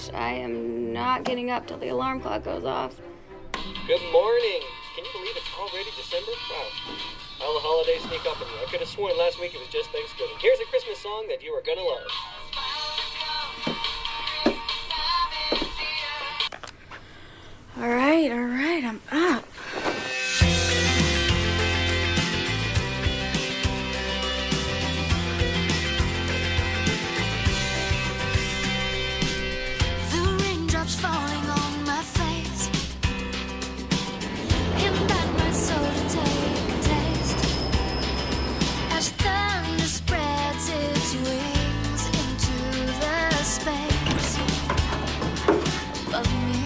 gosh, I am not getting up till the alarm clock goes off. Good morning. Can you believe it's already December? Wow. How the holidays sneak up on you. I could have sworn last week it was just Thanksgiving. Here's a Christmas song that you are gonna love. All right, I'm up. The raindrops falling on my face invite my soul to take a taste as thunder spreads its wings into the space above me.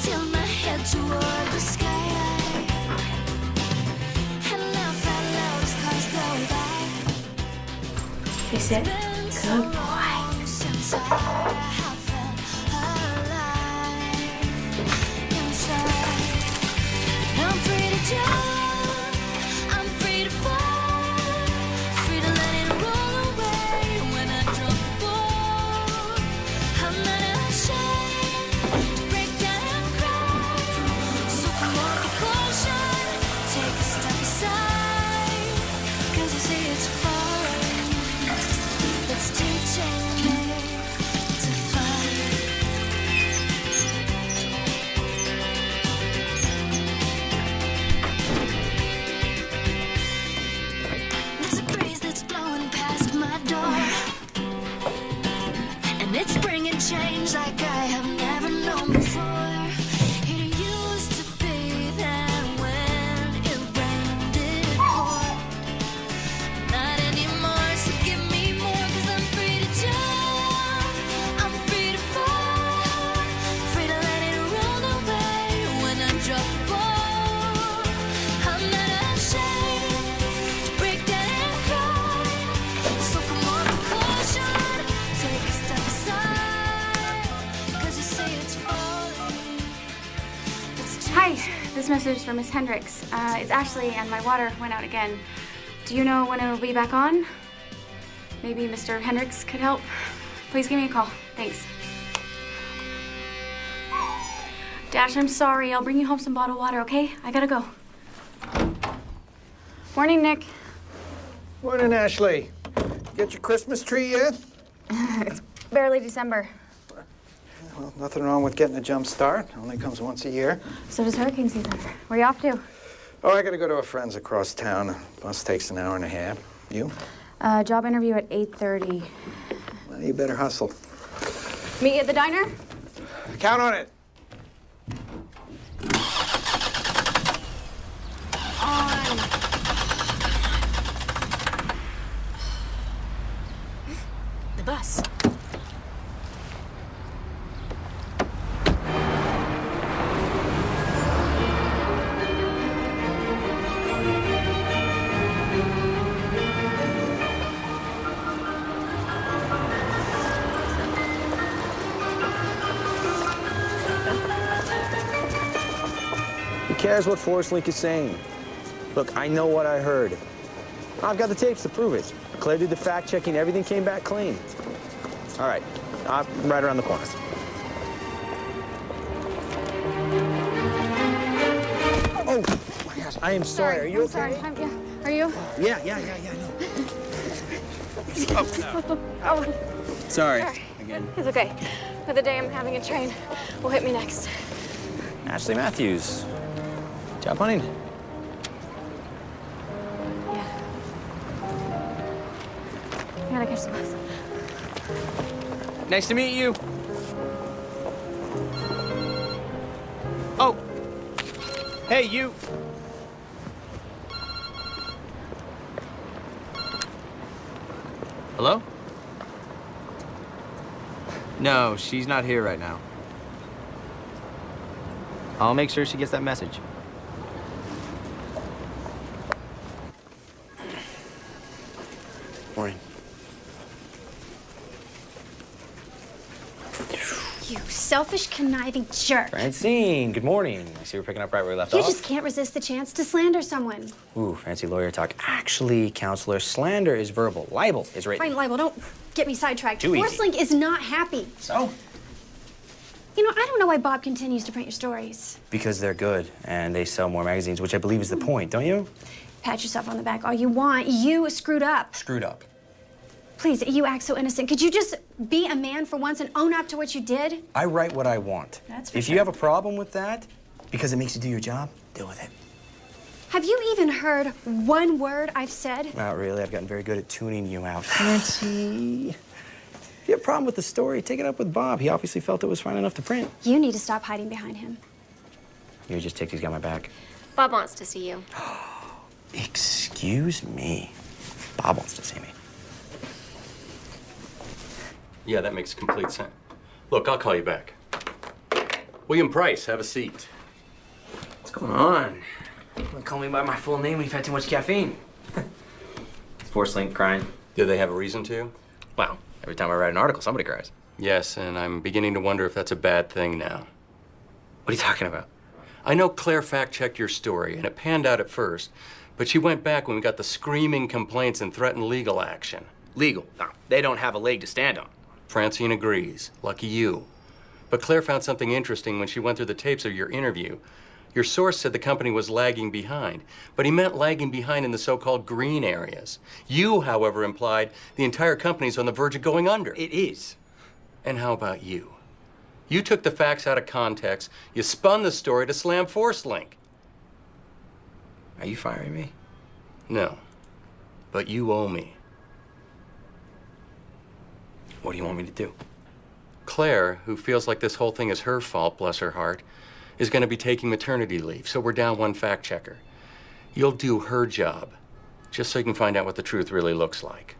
Tilt my head toward the sky and laugh out loud as cars go by. He said, good boy. Since I have felt alive inside. I'm free to jump, I'm free to fall, free to let it roll away when I drop the ball. I'm not ashamed to break down and cry. So come on, be cautious, take a step aside, 'cause you see it's falling, it's teaching me to fly. There's a breeze that's blowing past my door, and it's bringing change like I have never known before. It used to be that when it rained it poured, not anymore, so give me more, 'cause I'm free to jump, I'm free to fall, free to let it roll away when I drop the ball. I'm not ashamed to break down and cry, so come on, be cautious, take a step aside, 'cause you say it's falling, it's too Hi, this message is for Miss Hendricks. It's Ashley, and my water went out again. Do you know when it'll be back on? Maybe Mr. Hendricks could help? Please give me a call. Thanks. Dash, I'm sorry. I'll bring you home some bottled water, okay? I gotta go. Morning, Nick. Morning, Ashley. Get your Christmas tree yet? It's barely December. Well, nothing wrong with getting a jump start. Only comes once a year. So does hurricane season. Where you off to? Oh, I gotta go to a friend's across town. Bus takes an hour and a half. You? Job interview at 8:30. Well, you better hustle. Meet you at the diner? Count on it. On. The bus. Who cares what Forrest Link is saying? Look, I know what I heard. I've got the tapes to prove it. Claire did the fact-checking. Everything came back clean. All right. I'm right around the corner. Oh, my gosh. I am sorry. Are you okay? Sorry. Yeah. Are you? Yeah, I know. Oh. Sorry. Again. It's okay. For the day I'm having a train will hit me next. Ashley Matthews. Job hunting? Yeah. I gotta catch the bus. Nice to meet you. Oh. Hey, you. Hello? No, she's not here right now. I'll make sure she gets that message. You son selfish, conniving jerk. Francine, good morning. I see we're picking up right where we left You off. just can't resist the chance to slander someone. Ooh, fancy lawyer talk. Actually, counselor, slander is verbal. Libel is written. Fine, libel, don't get me sidetracked. Too easy. Forcelink is not happy. So? You know, I don't know why Bob continues to print your stories. Because they're good, and they sell more magazines, which I believe is the point, don't you? Pat yourself on the back all you want. You screwed up. Screwed up. Please, you act so innocent. Could you just be a man for once and own up to what you did? I write what I want. That's for If sure. you have a problem with that, because it makes you do your job, deal with it. Have you even heard one word I've said? Not really. I've gotten very good at tuning you out. Fancy. If you have a problem with the story, take it up with Bob. He obviously felt it was fine enough to print. You need to stop hiding behind him. You just take these got my back. Bob wants to see you. Excuse me. Bob wants to see me. Yeah, that makes complete sense. Look, I'll call you back. William Price, have a seat. What's going on? Don't call me by my full name when you've had too much caffeine. It's Forcelink crying. Do they have a reason to? Well, every time I write an article, somebody cries. Yes, and I'm beginning to wonder if that's a bad thing now. What are you talking about? I know Claire fact-checked your story, and it panned out at first, but she went back when we got the screaming complaints and threatened legal action. Legal. No, they don't have a leg to stand on. Francine agrees. Lucky you. But Claire found something interesting when she went through the tapes of your interview. Your source said the company was lagging behind, but he meant lagging behind in the so-called green areas. You, however, implied the entire company's on the verge of going under. It is. And how about you? You took the facts out of context. You spun the story to slam Forcelink. Are you firing me? No, but you owe me. What do you want me to do? Claire, who feels like this whole thing is her fault, bless her heart, is going to be taking maternity leave, so we're down one fact checker. You'll do her job, just so you can find out what the truth really looks like.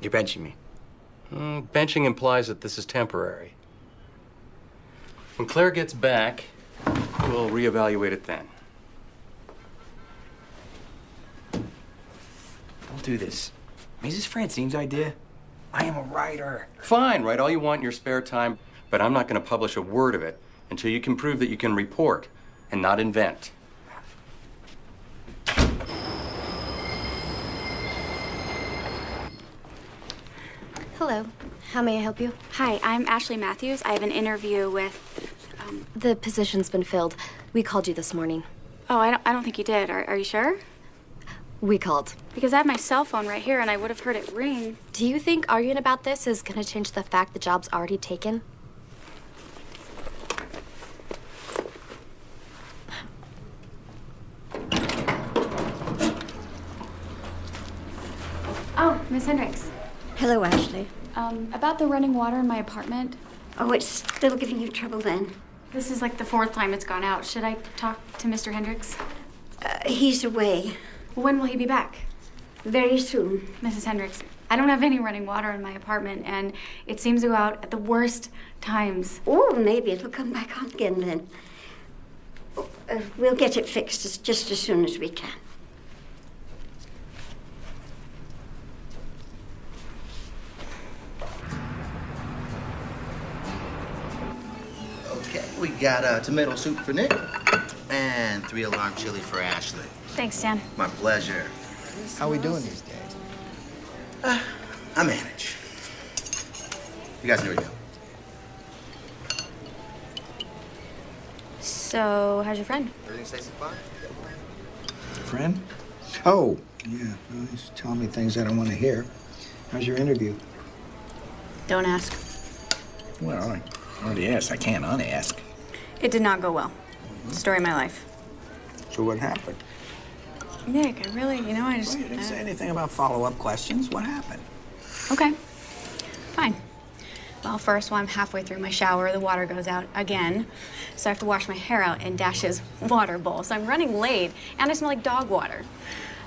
You're benching me. Benching implies that this is temporary. When Claire gets back, we'll reevaluate it then. Don't do this. Is this Francine's idea? I am a writer. Fine, write all you want in your spare time, but I'm not going to publish a word of it until you can prove that you can report and not invent. Hello. How may I help you? Hi, I'm Ashley Matthews. I have an interview with, The position's been filled. We called you this morning. Oh, I don't think you did. Are you sure? We called. Because I have my cell phone right here and I would have heard it ring. Do you think arguing about this is gonna change the fact the job's already taken? Oh, Miss Hendricks. Hello, Ashley. About the running water in my apartment. Oh, it's still giving you trouble then? This is like the 4th time it's gone out. Should I talk to Mr. Hendricks? He's away. When will he be back? Very soon. Mrs. Hendricks, I don't have any running water in my apartment, and it seems to go out at the worst times. Oh, maybe it'll come back on again then. We'll get it fixed just as soon as we can. Okay, we got tomato soup for Nick and 3 alarm chili for Ashley. Thanks, Dan. My pleasure. How we doing these days? I manage. You guys know where to go. So, how's your friend? Everything stays fine? Friend? Oh, yeah. Well, he's telling me things I don't want to hear. How's your interview? Don't ask. Well, I already asked. I can't unask. It did not go well. Story of my life. So what happened? Nick, I really, I just... Well, you didn't say anything about follow-up questions. What happened? Okay. Fine. Well, first, while I'm halfway through my shower, the water goes out again. So I have to wash my hair out in Dash's water bowl. So I'm running late, and I smell like dog water.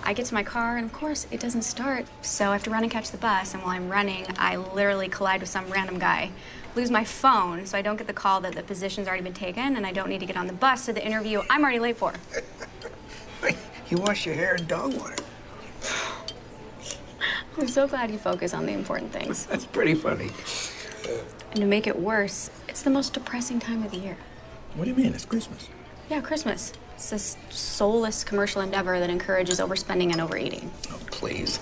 I get to my car, and of course, it doesn't start. So I have to run and catch the bus, and while I'm running, I literally collide with some random guy. Lose my phone, so I don't get the call that the position's already been taken, and I don't need to get on the bus to the interview I'm already late for. You wash your hair in dog water. I'm so glad you focus on the important things. That's pretty funny. And to make it worse, it's the most depressing time of the year. What do you mean? It's Christmas. Yeah, Christmas. It's this soulless commercial endeavor that encourages overspending and overeating. Oh, please.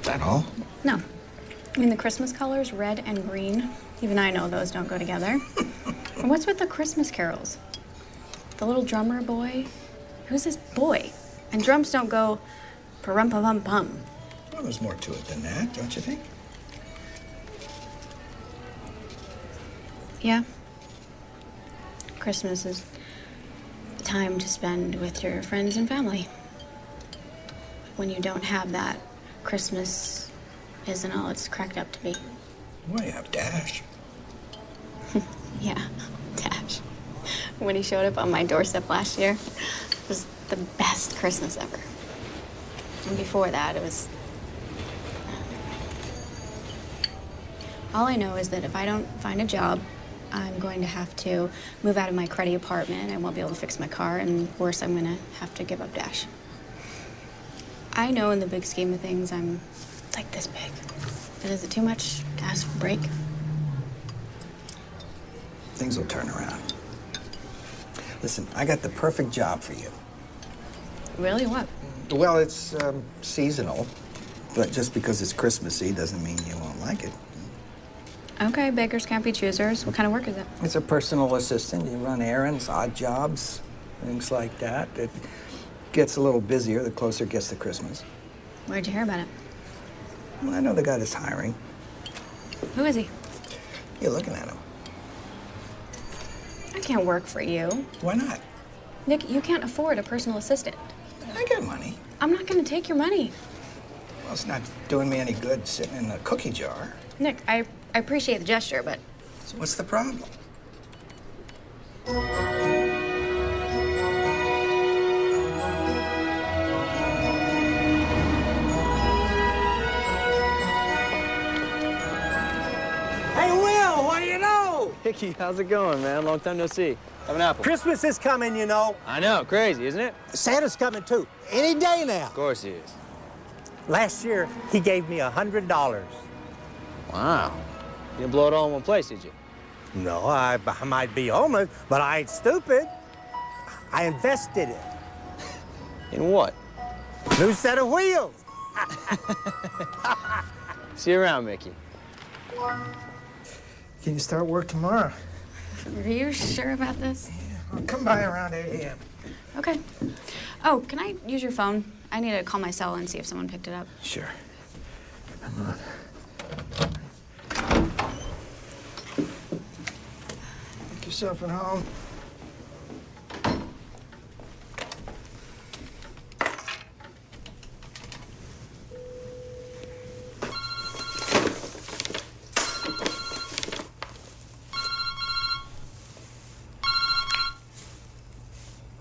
Is that all? No. I mean, the Christmas colors, red and green, even I know those don't go together. And what's with the Christmas carols? The little drummer boy? Who's this boy? And drums don't go pa-rum-pa-pum-pum. Well, there's more to it than that, don't you think? Yeah. Christmas is the time to spend with your friends and family. When you don't have that, Christmas isn't all it's cracked up to be. Well, you have Dash. Yeah, Dash. When he showed up on my doorstep last year, it was the best Christmas ever. And before that, it was... All I know is that if I don't find a job, I'm going to have to move out of my cruddy apartment. I won't be able to fix my car, and worse, I'm gonna have to give up Dash. I know in the big scheme of things, I'm like this big. But is it too much to ask for a break? Things will turn around. Listen, I got the perfect job for you. Really? What? Well, it's seasonal, but just because it's Christmassy doesn't mean you won't like it. Okay, bakers can't be choosers. What kind of work is it? It's a personal assistant. You run errands, odd jobs, things like that. It gets a little busier the closer it gets to Christmas. Where'd you hear about it? Well, I know the guy that's hiring. Who is he? You're looking at him. I can't work for you. Why not? Nick, you can't afford a personal assistant. I got money. I'm not gonna take your money. Well, it's not doing me any good sitting in a cookie jar. Nick, I appreciate the gesture, but... So what's the problem? Hey, Will, what do you know? Hickey, how's it going, man? Long time no see. Have an apple. Christmas is coming, you know. I know, crazy, isn't it? Santa's coming, too. Any day now. Of course he is. Last year, he gave me $100. Wow. You didn't blow it all in one place, did you? No, I might be homeless, but I ain't stupid. I invested it. In what? New set of wheels. See you around, Mickey. Can you start work tomorrow? Are you sure about this? Yeah, I'll come by around 8 a.m. Okay. Oh, can I use your phone? I need to call my cell and see if someone picked it up. Sure. Come on. Make yourself at home.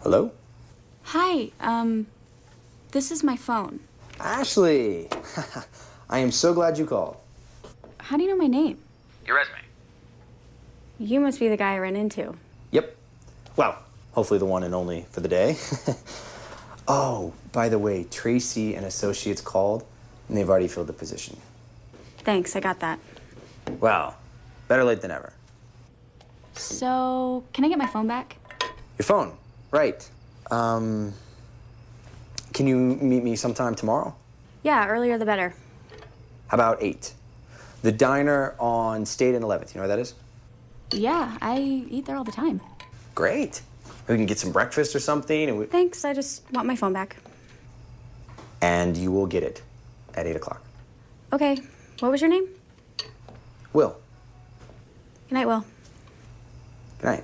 Hello? Hi, this is my phone. Ashley! I am so glad you called. How do you know my name? Your resume. You must be the guy I ran into. Yep. Well, hopefully the one and only for the day. Oh, by the way, Tracy and Associates called, and they've already filled the position. Thanks, I got that. Well, better late than ever. So, can I get my phone back? Your phone, right. Can you meet me sometime tomorrow? Yeah, earlier the better. How about 8? The diner on State and 11th, you know where that is? Yeah, I eat there all the time. Great. We can get some breakfast or something. And Thanks, I just want my phone back. And you will get it at 8 o'clock. Okay, what was your name? Will. Good night, Will. Good night.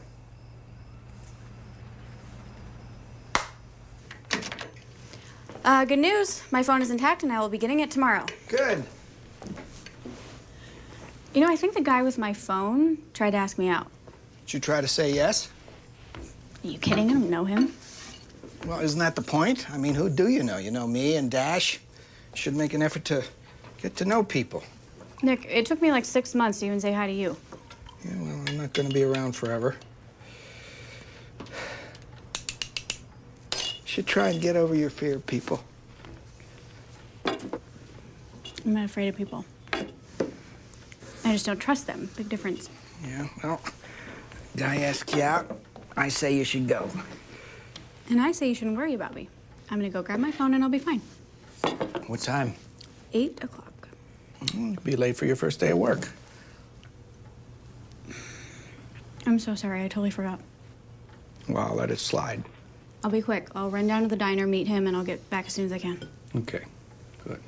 Good news. My phone is intact and I will be getting it tomorrow. Good. You know, I think the guy with my phone tried to ask me out. Did you try to say yes? Are you kidding? I don't know him. Well, isn't that the point? I mean, who do you know? You know me and Dash. Should make an effort to get to know people. Nick, it took me like 6 months to even say hi to you. Yeah, well, I'm not going to be around forever. Should try and get over your fear of people. I'm not afraid of people. I just don't trust them. Big difference. Yeah, well, guy asks you out, I say you should go. And I say you shouldn't worry about me. I'm gonna go grab my phone and I'll be fine. What time? 8 o'clock. You'll be late for your first day of work. I'm so sorry, I totally forgot. Well, I'll let it slide. I'll be quick. I'll run down to the diner, meet him, and I'll get back as soon as I can. Okay, good.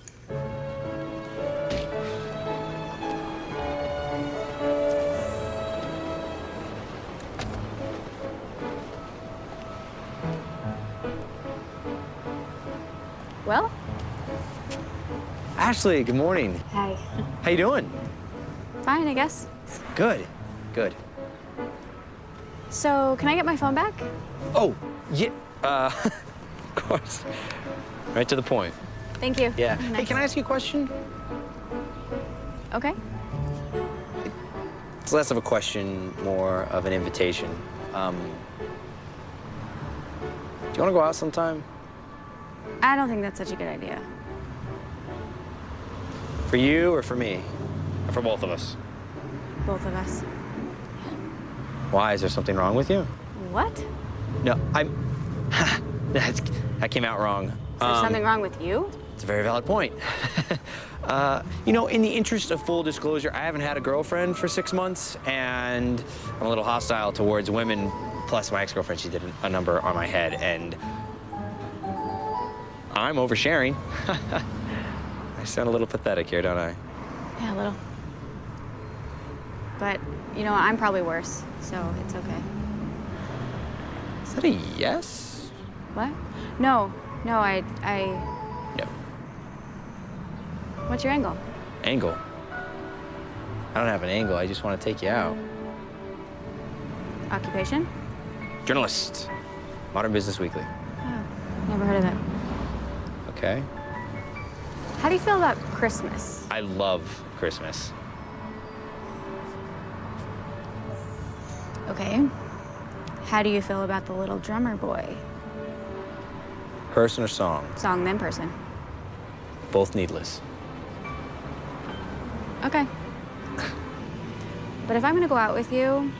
Well? Ashley, good morning. Hi. How you doing? Fine, I guess. Good, good. So, can I get my phone back? Oh, yeah, of course. Right to the point. Thank you. Yeah. Nice. Hey, can I ask you a question? Okay. It's less of a question, more of an invitation. Do you want to go out sometime? I don't think that's such a good idea. For you or for me? Or for both of us? Both of us. Why? Is there something wrong with you? What? No, that came out wrong. Is there something wrong with you? It's a very valid point. You know, in the interest of full disclosure, I haven't had a girlfriend for 6 months, and I'm a little hostile towards women. Plus, my ex-girlfriend, she did a number on my head, and I'm oversharing. I sound a little pathetic here, don't I? Yeah, a little. But, you know, I'm probably worse, so it's okay. Is that a yes? What? No, no, No. What's your angle? Angle? I don't have an angle. I just want to take you out. Occupation? Journalist. Modern Business Weekly. Oh, never heard of that. Okay. How do you feel about Christmas? I love Christmas. Okay. How do you feel about the little drummer boy? Person or song? Song, then person. Both needless. Okay. But if I'm gonna go out with you,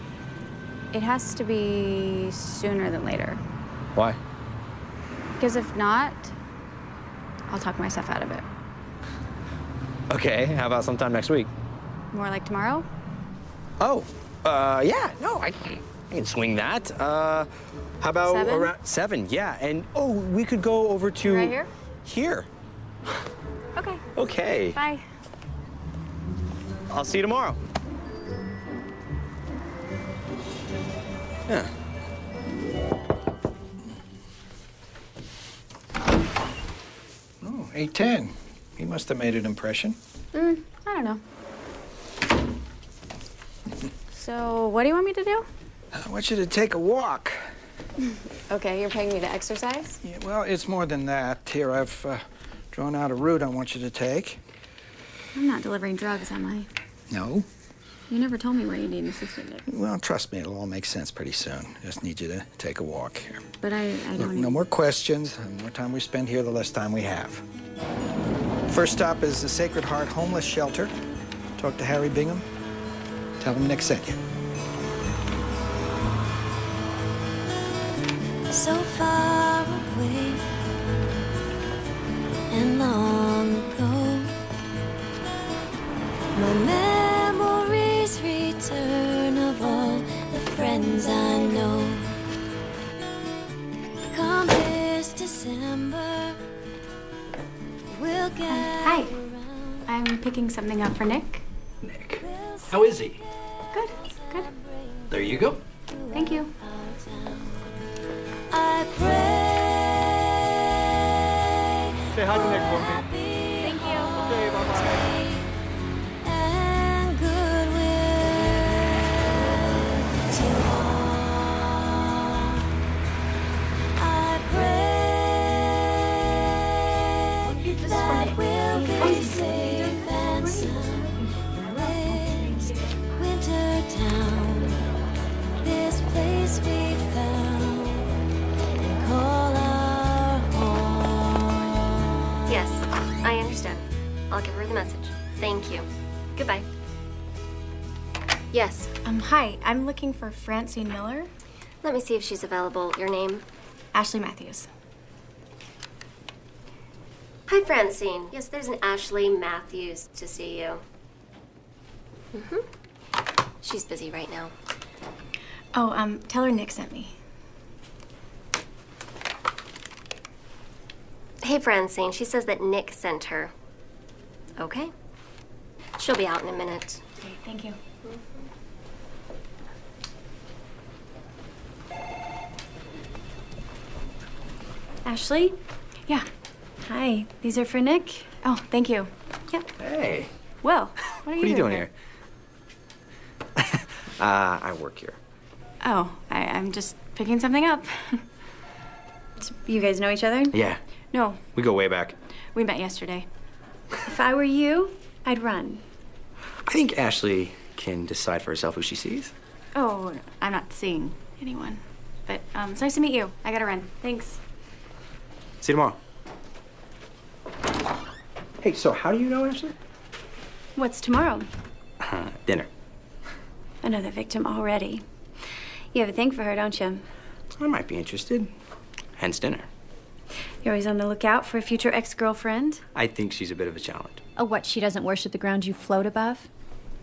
it has to be sooner than later. Why? Because if not, I'll talk myself out of it. Okay, how about sometime next week? More like tomorrow? Oh, yeah, no, I can swing that. How about 7? around 7? Yeah, and oh, we could go over to Right here? Here. Okay. Okay. Bye. I'll see you tomorrow. Yeah. Oh, 8:10. He must have made an impression. I don't know. So, what do you want me to do? I want you to take a walk. Okay, you're paying me to exercise? Yeah, well, it's more than that. Here, I've drawn out a route I want you to take. I'm not delivering drugs, am I? No? You never told me where you need an assistant. Well, trust me, it'll all make sense pretty soon. Just need you to take a walk here. But I Look, don't no more questions. The more time we spend here, the less time we have. First stop is the Sacred Heart Homeless Shelter. Talk to Harry Bingham. Tell him Nick sent you. So far away and long ago, my memories return of all the friends I know. Come this December, we'll get Hi. I'm picking something up for Nick. Nick, how is he? Good, good. There you go. Thank you. I pray. Say hi to Nick for me. Thank you. Okay, bye-bye. And goodwill to all. I pray that we'll be safe and sound. This winter town, this place we found. Call our home. Yes, Yes. Hi. I'm looking for Francine Miller. Let me see if she's available. Your name? Ashley Matthews. Hi, Francine. Yes, there's an Ashley Matthews to see you. She's busy right now. Oh, tell her Nick sent me. Hey, Francine. She says that Nick sent her. Okay. She'll be out in a minute. Okay, thank you. Ashley? Yeah. Hi. These are for Nick? Oh, thank you. Yep. Hey. Well, what are you doing here? I work here. Oh, I'm just picking something up. So you guys know each other? Yeah. No, We go way back. we met yesterday. If I were you, I'd run. I think Ashley can decide for herself who she sees. Oh, I'm not seeing anyone. But it's nice to meet you. I gotta run. Thanks. See you tomorrow. Hey, so how do you know Ashley? What's tomorrow? Dinner. Another victim already. You have a thing for her, don't you? I might be interested. Hence dinner. You're always on the lookout for a future ex-girlfriend? I think she's a bit of a challenge. Oh, what? She doesn't worship the ground you float above?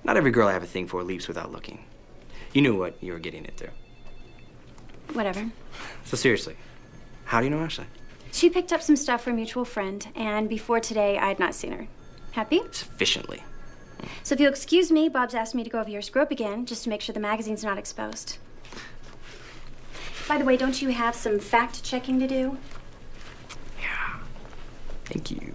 Not every girl I have a thing for leaps without looking. You knew what you were getting into. Whatever. So seriously, how do you know Ashley? She picked up some stuff from a mutual friend, and before today, I had not seen her. Happy? Sufficiently. So if you'll excuse me, Bob's asked me to go over your scrope again, just to make sure the magazine's not exposed. By the way, don't you have some fact-checking to do? Yeah. Thank you.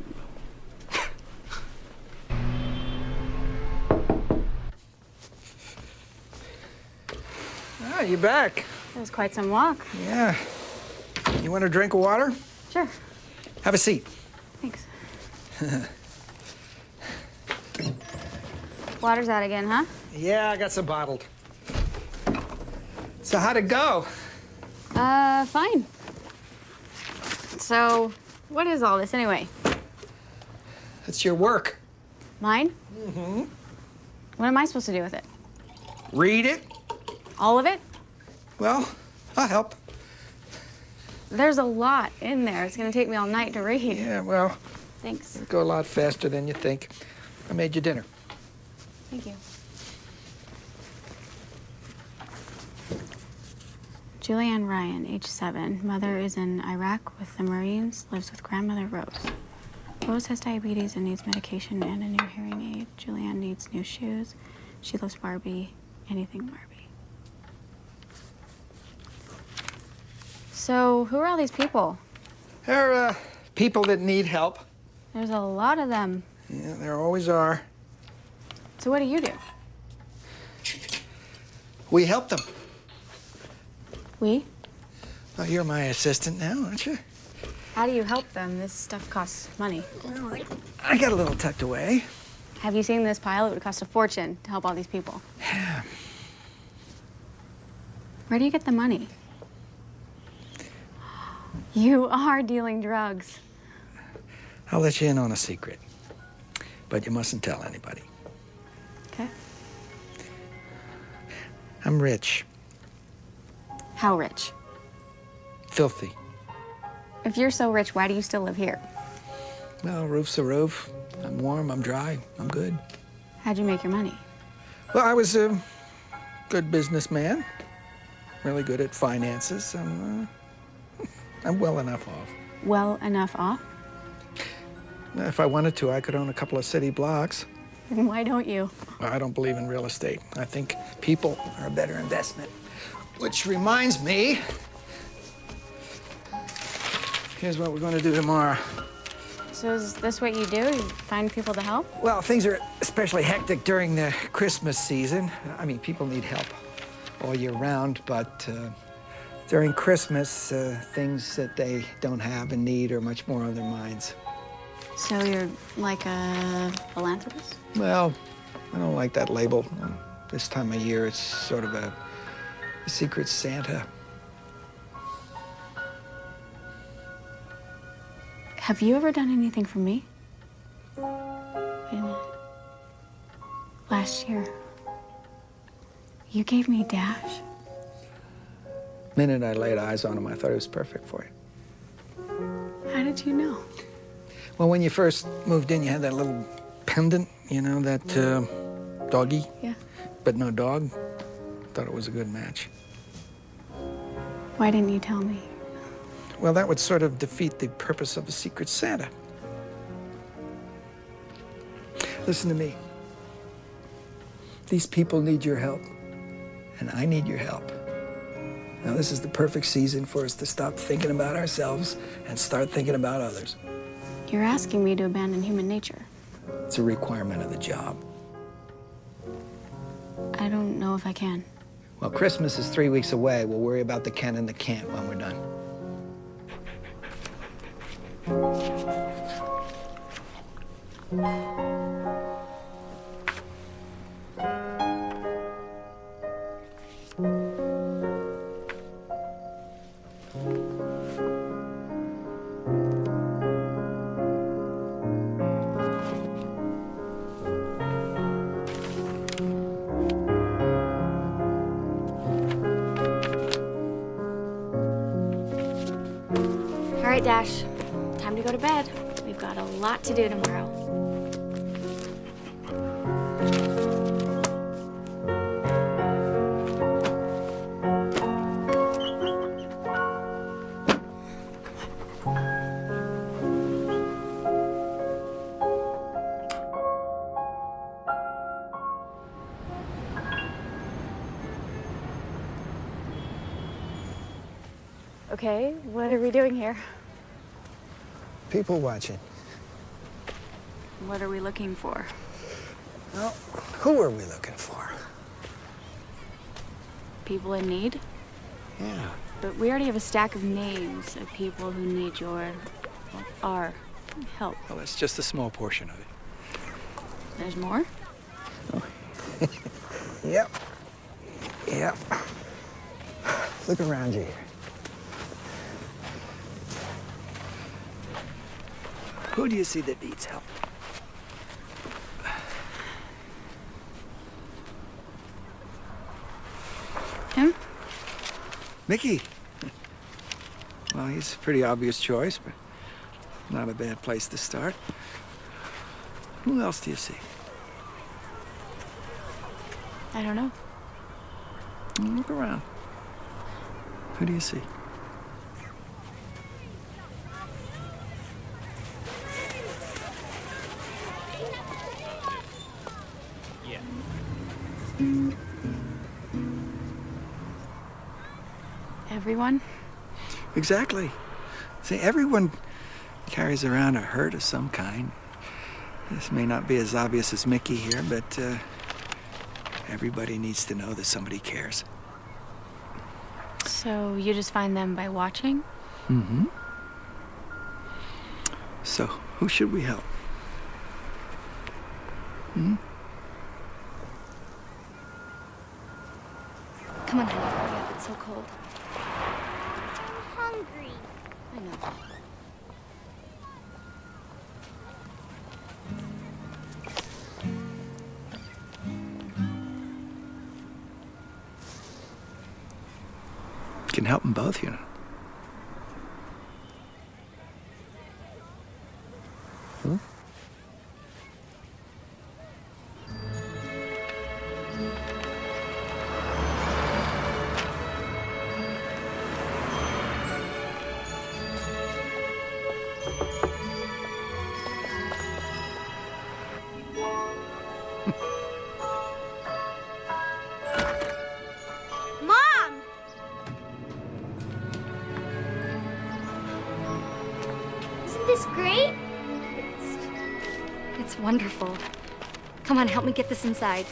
Ah, you back. That was quite some walk. Yeah. You want a drink of water? Sure. Have a seat. Thanks. Water's out again, huh? Yeah, I got some bottled. So how'd it go? Fine. So, what is all this anyway? It's your work. Mine? Mm-hmm. What am I supposed to do with it? Read it. All of it? Well, I'll help. There's a lot in there. It's gonna take me all night to read. Yeah, well, Thanks. it'll go a lot faster than you think. I made you dinner. Thank you. Julianne Ryan, age 7. Mother is in Iraq with the Marines, lives with grandmother Rose. Rose has diabetes and needs medication and a new hearing aid. Julianne needs new shoes. She loves Barbie, anything Barbie. So, who are all these people? They're, people that need help. There's a lot of them. Yeah, there always are. So what do you do? We help them. We? Well, you're my assistant now, aren't you? How do you help them? This stuff costs money. Well, I got a little tucked away. Have you seen this pile? It would cost a fortune to help all these people. Yeah. Where do you get the money? You are dealing drugs. I'll let you in on a secret. But you mustn't tell anybody. Okay. I'm rich. How rich? Filthy. If you're so rich, why do you still live here? Well, roof's a roof. I'm warm, I'm dry, I'm good. How'd you make your money? Well, I was a good businessman. Really good at finances. I'm well enough off. Well enough off? If I wanted to, I could own a couple of city blocks. Then why don't you? I don't believe in real estate. I think people are a better investment. Which reminds me, here's what we're going to do tomorrow. So is this what you do? You find people to help? Well, things are especially hectic during the Christmas season. I mean, people need help all year round, but during Christmas, things that they don't have and need are much more on their minds. So you're like a philanthropist? Well, I don't like that label. This time of year, it's sort of a secret Santa. Have you ever done anything for me? Wait a minute. Last year. You gave me Dash? The minute I laid eyes on him, I thought he was perfect for you. How did you know? Well, when you first moved in, you had that little pendant, you know, that doggy. Yeah. But no dog. Thought it was a good match. Why didn't you tell me? Well, that would sort of defeat the purpose of a Secret Santa. Listen to me. These people need your help, and I need your help. Now, this is the perfect season for us to stop thinking about ourselves and start thinking about others. You're asking me to abandon human nature. It's a requirement of the job. I don't know if I can. Well, Christmas is 3 weeks away. We'll worry about the can and the can't when we're done. All right, Dash. Time to go to bed. We've got a lot to do tomorrow. Okay, what are we doing here? People watching. What are we looking for? Well, who are we looking for? People in need? Yeah. But we already have a stack of names of people who need your, well, our help. Well, that's just a small portion of it. There's more? Yep. Yep. Look around you here. Who do you see that needs help? Him? Mickey. Well, he's a pretty obvious choice, but not a bad place to start. Who else do you see? I don't know. Look around. Who do you see? Everyone? Exactly. See, everyone carries around a hurt of some kind. This may not be as obvious as Mickey here, but everybody needs to know that somebody cares. So you just find them by watching? Mm-hmm. So, who should we help? Hmm? Come on, honey, hurry up. It's so cold. Hungry. I know. Can help them both, you know. Hmm? Mom! Isn't this great? It's wonderful. Come on, help me get this inside.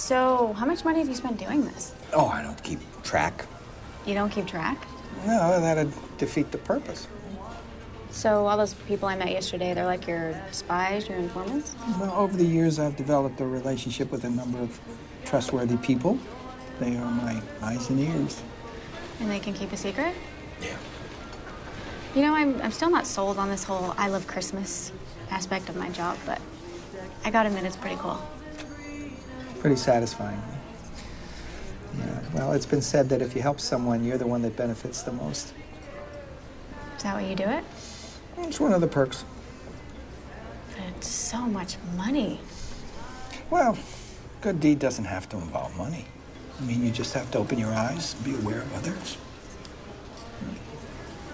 So, how much money have you spent doing this? Oh, I don't keep track. You don't keep track? No, that'd defeat the purpose. So, all those people I met yesterday, they're like your spies, your informants? Well, over the years, I've developed a relationship with a number of trustworthy people. They are my eyes and ears. And they can keep a secret? Yeah. You know, I'm still not sold on this whole I love Christmas aspect of my job, but I gotta admit it's pretty cool. Pretty satisfying. Yeah, well, it's been said that if you help someone, you're the one that benefits the most. Is that why you do it? It's one of the perks. But it's so much money. Well, good deed doesn't have to involve money. I mean, you just have to open your eyes and be aware of others.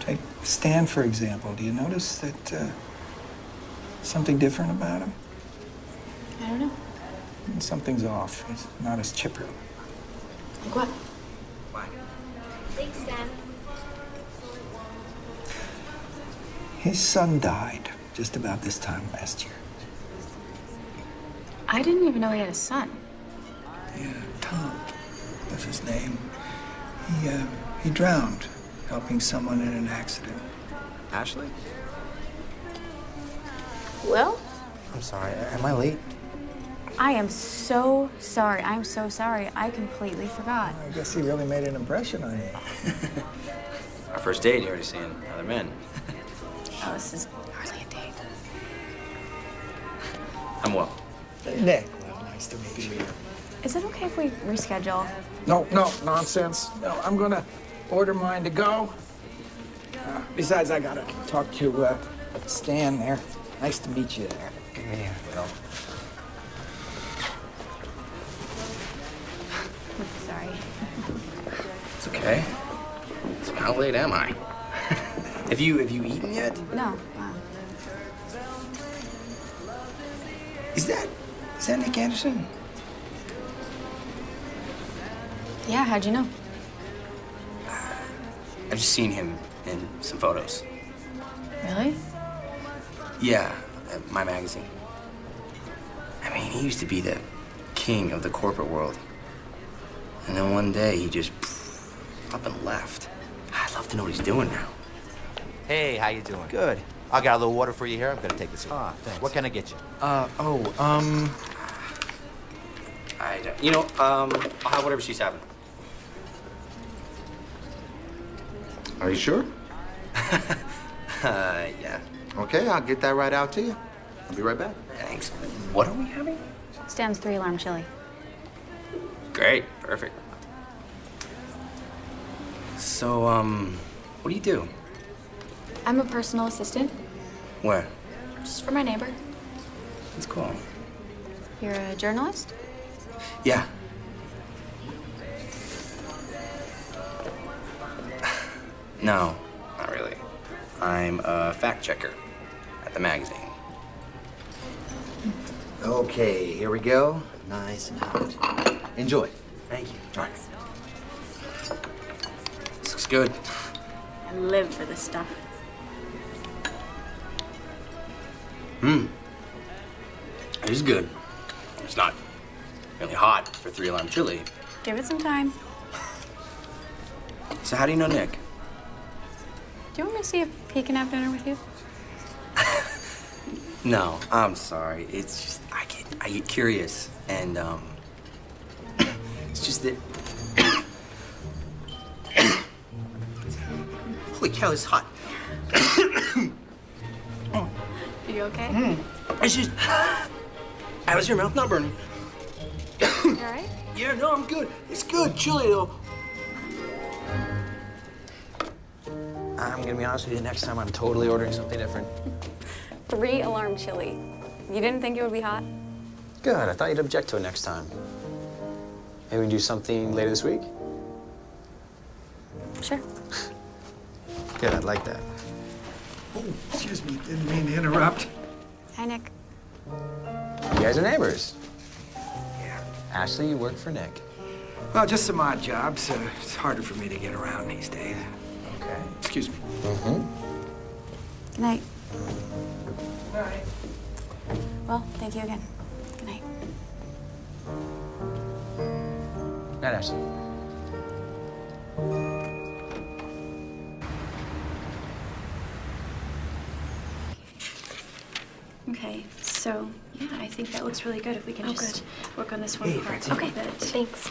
Take Stan, for example. Do you notice that something different about him? I don't know. Something's off. He's not as chipper. Like what? Thanks, Stan. His son died just about this time last year. I didn't even know he had a son. Yeah, Tom was his name. He drowned helping someone in an accident. Ashley? Will? I'm sorry, am I late? I am so sorry. I'm so sorry. I completely forgot. I guess he really made an impression on you. Our first date, you're already seeing other men. Oh, this is hardly a date. I'm Will. Nick, well, nice to meet you. Is it okay if we reschedule? No, nonsense. No, I'm gonna order mine to go. Besides, I gotta talk to Stan there. Nice to meet you there. Yeah, Will. Sorry. It's okay. So how late am I? Have you eaten yet? No. Is that Nick Anderson? Yeah, how'd you know? I've just seen him in some photos. Really? Yeah, my magazine. I mean, he used to be the king of the corporate world. And then one day he just up and left. I'd love to know what he's doing now. Hey, how you doing? Good. I got a little water for you here. I'm gonna take this in. Ah, thanks. What can I get you? I don't, I'll have whatever she's having. Are you sure? Yeah. Okay, I'll get that right out to you. I'll be right back. Thanks. What are we having? Stan's 3-alarm chili. Great, perfect. So, what do you do? I'm a personal assistant, Where? just for my neighbor. It's cool. You're a journalist? Yeah. No, not really. I'm a fact checker at the magazine. Okay, here we go. Nice and hot. Enjoy. Thank you. Thanks. This looks good. I live for this stuff. It is good. It's not really hot for 3-alarm chili. Give it some time. So how do you know Nick? Do you want me to see if he can have dinner with you? No, I'm sorry. It's just I get curious, and it's just that. Holy cow, it's hot. Are you okay? It's just. How is your mouth not burning? You all right? Yeah, no, I'm good. It's good, chili though. I'm gonna be honest with you. Next time, I'm totally ordering something different. 3-alarm chili. You didn't think it would be hot? Good. I thought you'd object to it next time. Maybe we can do something later this week? Sure. Good, I'd like that. Oh, excuse me, didn't mean to interrupt. Hi, Nick. You guys are neighbors. Yeah. Ashley, you work for Nick. Well, just some odd jobs. It's harder for me to get around these days. Okay. Excuse me. Good night. Good night. Well, thank you again. Good night. Night, Ashley. Okay, so yeah, I think that looks really good if we can just work on this one Hey, part. Francine. Okay, good. Thanks.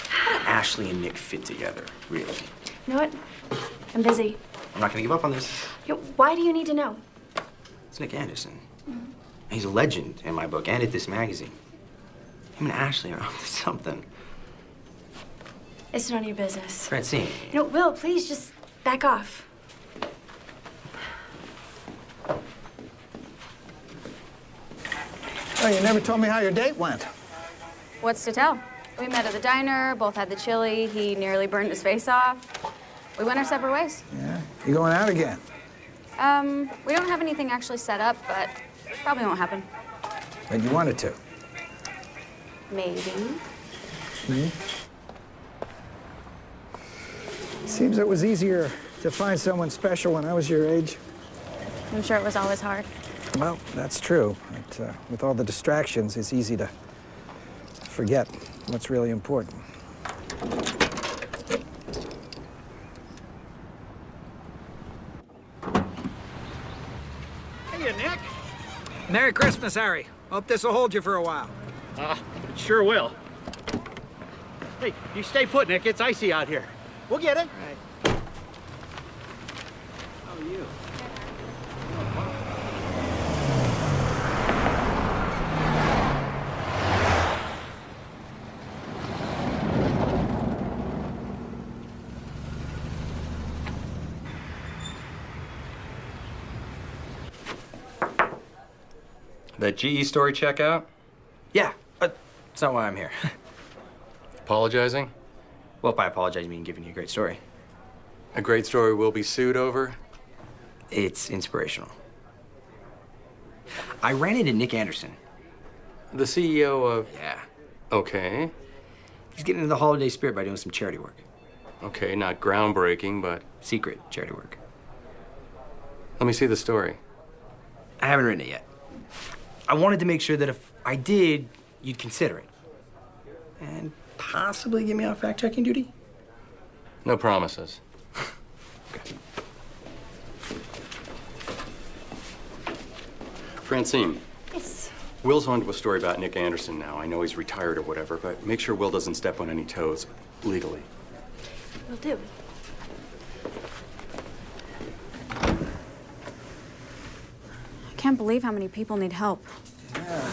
How do Ashley and Nick fit together, really? You know what? I'm busy. I'm not gonna give up on this. Yo, why do you need to know? It's Nick Anderson. He's a legend in my book and at this magazine. Him and Ashley are up to something. It's none of your business. Francine. You know, Will, please just back off. Oh, you never told me how your date went. What's to tell? We met at the diner, both had the chili. He nearly burned his face off. We went our separate ways. Yeah? You going out again? We don't have anything actually set up, but probably won't happen. But you wanted to. Maybe. Seems it was easier to find someone special when I was your age. I'm sure it was always hard. Well, that's true. But, with all the distractions, it's easy to forget what's really important. Hey, Nick. Merry Christmas, Harry. Hope this will hold you for a while. It sure will. Hey, you stay put, Nick. It's icy out here. We'll get it. Right. How are you? That GE story check out? Yeah, but that's not why I'm here. Apologizing? Well, by apologize, I mean giving you a great story. A great story we'll be sued over? It's inspirational. I ran into Nick Anderson. The CEO of... Yeah. Okay. He's getting into the holiday spirit by doing some charity work. Okay, not groundbreaking, but... Secret charity work. Let me see the story. I haven't written it yet. I wanted to make sure that if I did, you'd consider it. And possibly get me on fact-checking duty? No promises. Okay. Francine. Yes. Will's onto a story about Nick Anderson now. I know he's retired or whatever, but make sure Will doesn't step on any toes, legally. Will do. I can't believe how many people need help. Yeah.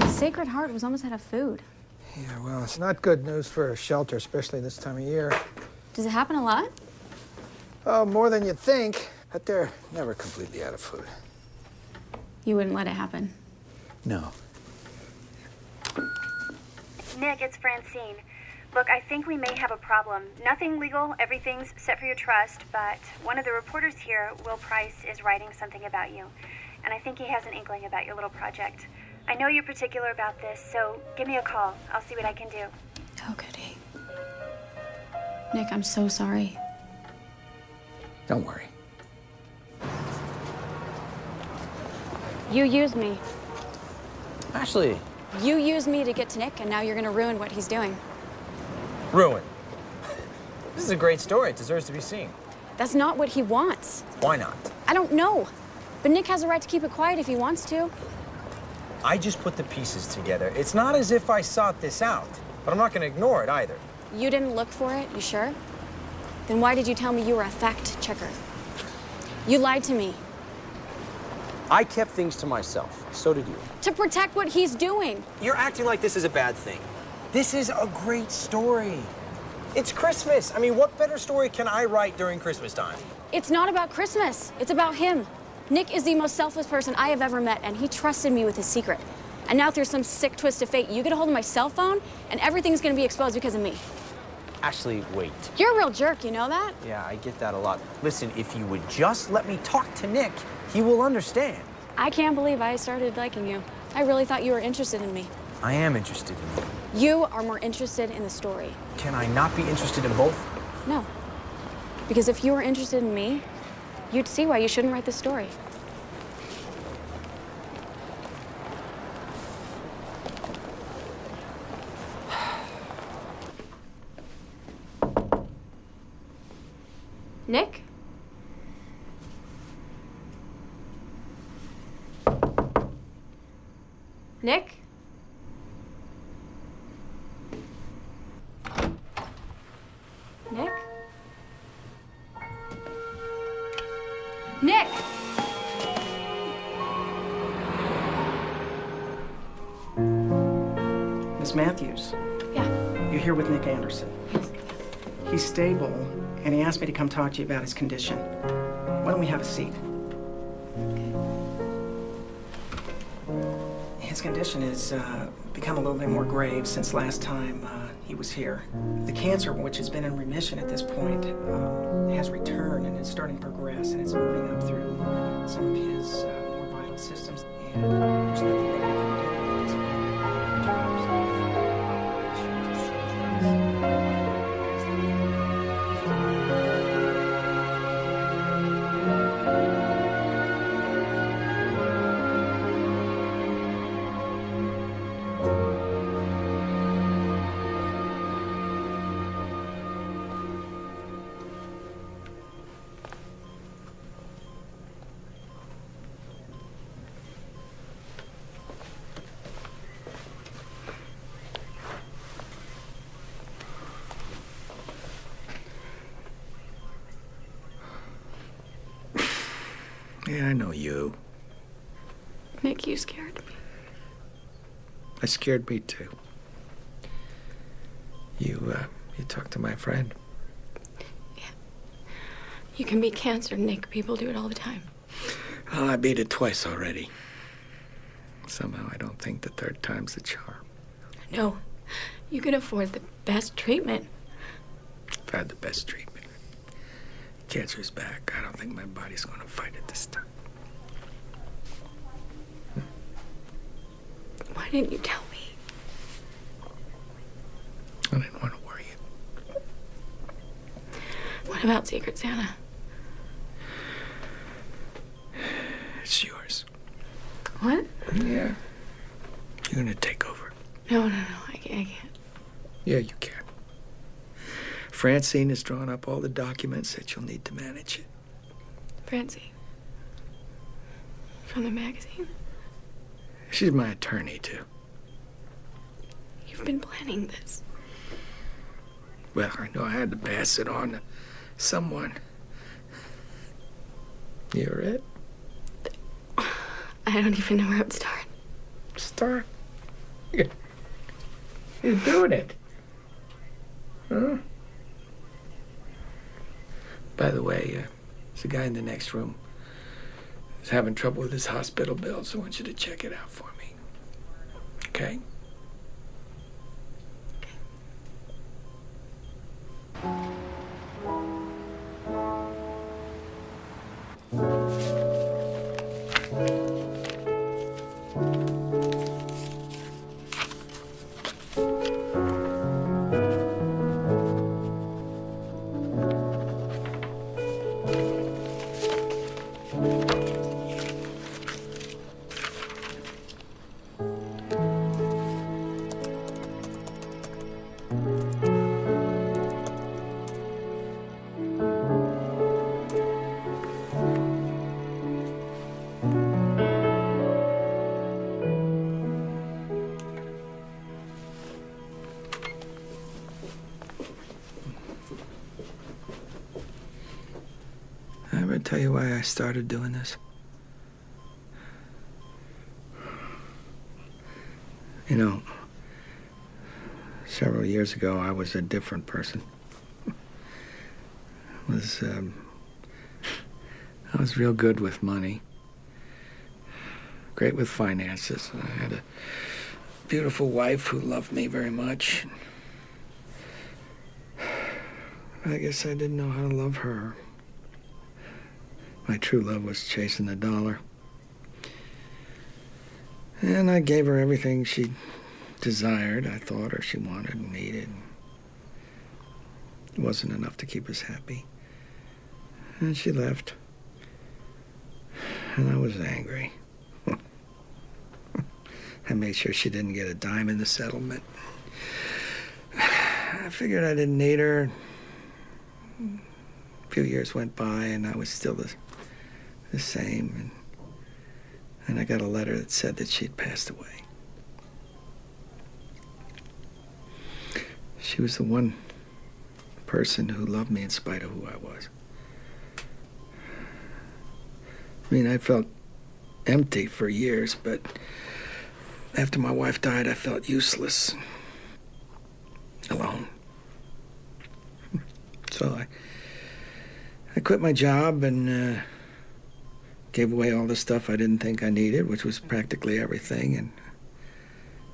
Sacred Heart was almost out of food. Yeah, well, it's not good news for a shelter, especially this time of year. Does it happen a lot? Oh, more than you'd think, but they're never completely out of food. You wouldn't let it happen. No. Nick, it's Francine. Look, I think we may have a problem. Nothing legal, everything's set for your trust, but one of the reporters here, Will Price, is writing something about you. And I think he has an inkling about your little project. I know you're particular about this, so give me a call. I'll see what I can do. Oh, goody. Nick, I'm so sorry. Don't worry. You used me. Ashley. You used me to get to Nick, and now you're gonna ruin what he's doing. Ruin. This is a great story. It deserves to be seen. That's not what he wants. Why not? I don't know. But Nick has a right to keep it quiet if he wants to. I just put the pieces together. It's not as if I sought this out, but I'm not going to ignore it either. You didn't look for it, you sure? Then why did you tell me you were a fact checker? You lied to me. I kept things to myself. So did you. To protect what he's doing. You're acting like this is a bad thing. This is a great story. It's Christmas. I mean, what better story can I write during Christmas time? It's not about Christmas. It's about him. Nick is the most selfless person I have ever met, and he trusted me with his secret. And now through some sick twist of fate, you get a hold of my cell phone, and everything's gonna be exposed because of me. Ashley, wait. You're a real jerk, you know that? Yeah, I get that a lot. Listen, if you would just let me talk to Nick, he will understand. I can't believe I started liking you. I really thought you were interested in me. I am interested in you. You are more interested in the story. Can I not be interested in both? No. Because if you were interested in me, you'd see why you shouldn't write this story. Nick? Nick? Nick? Nick! Miss Matthews. Yeah. You're here with Nick Anderson. Yes. He's stable, and he asked me to come talk to you about his condition. Why don't we have a seat? His condition has become a little bit more grave since last time he was here. The cancer, which has been in remission at this point, has returned and is starting to progress, and it's moving up through some of his more vital systems. And there's nothing that we can do at this point in terms of operations or surgeries. Yeah, I know you. Nick, you scared me. It scared me too. You talked to my friend. Yeah. You can beat cancer, Nick. People do it all the time. Oh, I beat it twice already. Somehow I don't think the third time's the charm. No. You can afford the best treatment. I've had the best treatment. Cancer's back. I don't think my body's gonna fight it this time. Why didn't you tell me? I didn't want to worry you. What about Secret Santa? It's yours. What? Yeah. You're gonna take over. No, I can't. Yeah, you can. Francine has drawn up all the documents that you'll need to manage it. Francine. From the magazine? She's my attorney, too. You've been planning this. Well, I know I had to pass it on to someone. You're it? I don't even know where to start. Start? You're doing it. Huh? By the way, there's a guy in the next room who's having trouble with his hospital bill, so I want you to check it out for me. Okay? Ever tell you why I started doing this? You know, several years ago, I was a different person. I was real good with money. Great with finances. I had a beautiful wife who loved me very much. I guess I didn't know how to love her. My true love was chasing the dollar. And I gave her everything she desired, I thought, or she wanted and needed. It wasn't enough to keep us happy. And she left. And I was angry. I made sure she didn't get a dime in the settlement. I figured I didn't need her. A few years went by, and I was still the same. And I got a letter that said that she'd passed away. She was the one person who loved me in spite of who I was. I mean, I felt empty for years, but after my wife died, I felt useless, alone. So I quit my job and gave away all the stuff I didn't think I needed, which was practically everything, and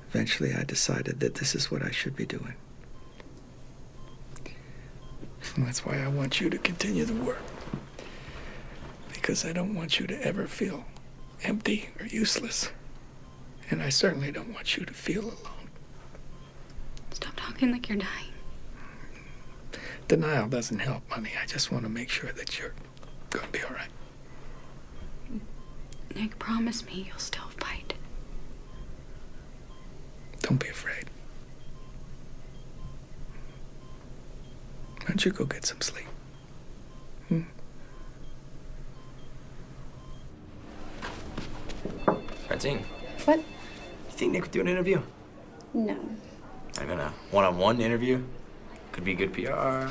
eventually I decided that this is what I should be doing. And that's why I want you to continue the work. Because I don't want you to ever feel empty or useless. And I certainly don't want you to feel alone. Stop talking like you're dying. Denial doesn't help, honey. I just want to make sure that you're going to be all right. Nick, promise me you'll still fight. Don't be afraid. Why don't you go get some sleep? Francine, What? you think Nick would do an interview? No. I mean, a one-on-one interview? Could be good PR.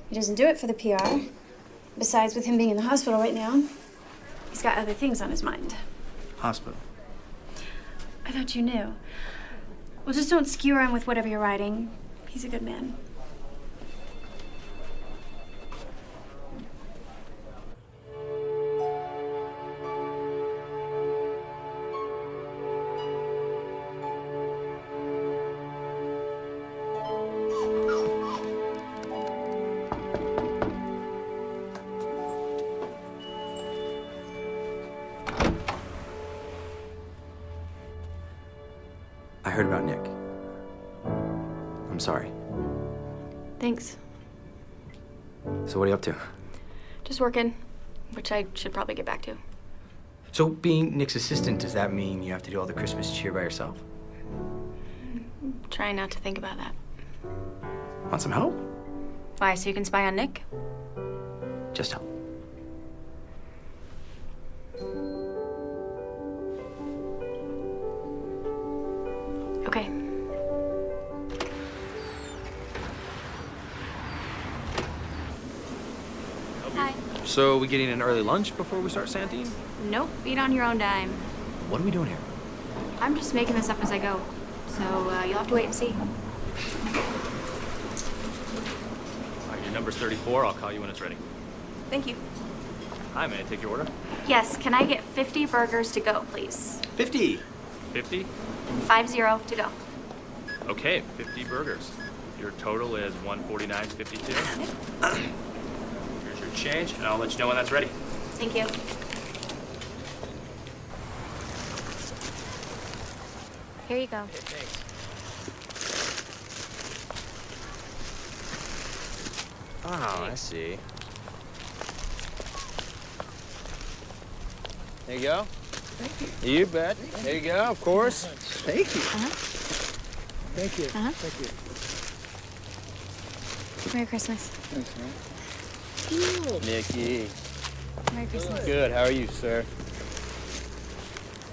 He doesn't do it for the PR. Besides, with him being in the hospital right now, he's got other things on his mind. Hospital. I thought you knew. Well, just don't skewer him with whatever you're writing. He's a good man. I heard about Nick. I'm sorry. Thanks. So what are you up to? Just working, which I should probably get back to. So being Nick's assistant, does that mean you have to do all the Christmas cheer by yourself? Trying not to think about that. Want some help? Why, so you can spy on Nick? Just help. Okay. Hi. So we getting an early lunch before we start Santine? Nope, eat on your own dime. What are we doing here? I'm just making this up as I go. So you'll have to wait and see. All right, your number's 34. I'll call you when it's ready. Thank you. Hi, may I take your order? Yes, can I get 50 burgers to go, please? 50. 50? 50 to go. Okay, 50 burgers. Your total is $149.52. Here's your change, and I'll let you know when that's ready. Thank you. Here you go. Hey, thanks. Oh, I see. There you go. Thank you. You bet. There you go, of course. Thank you. Thank you. Thank you. Merry Christmas. Thanks, man. Nicky. Merry Christmas. Good. How are you, sir?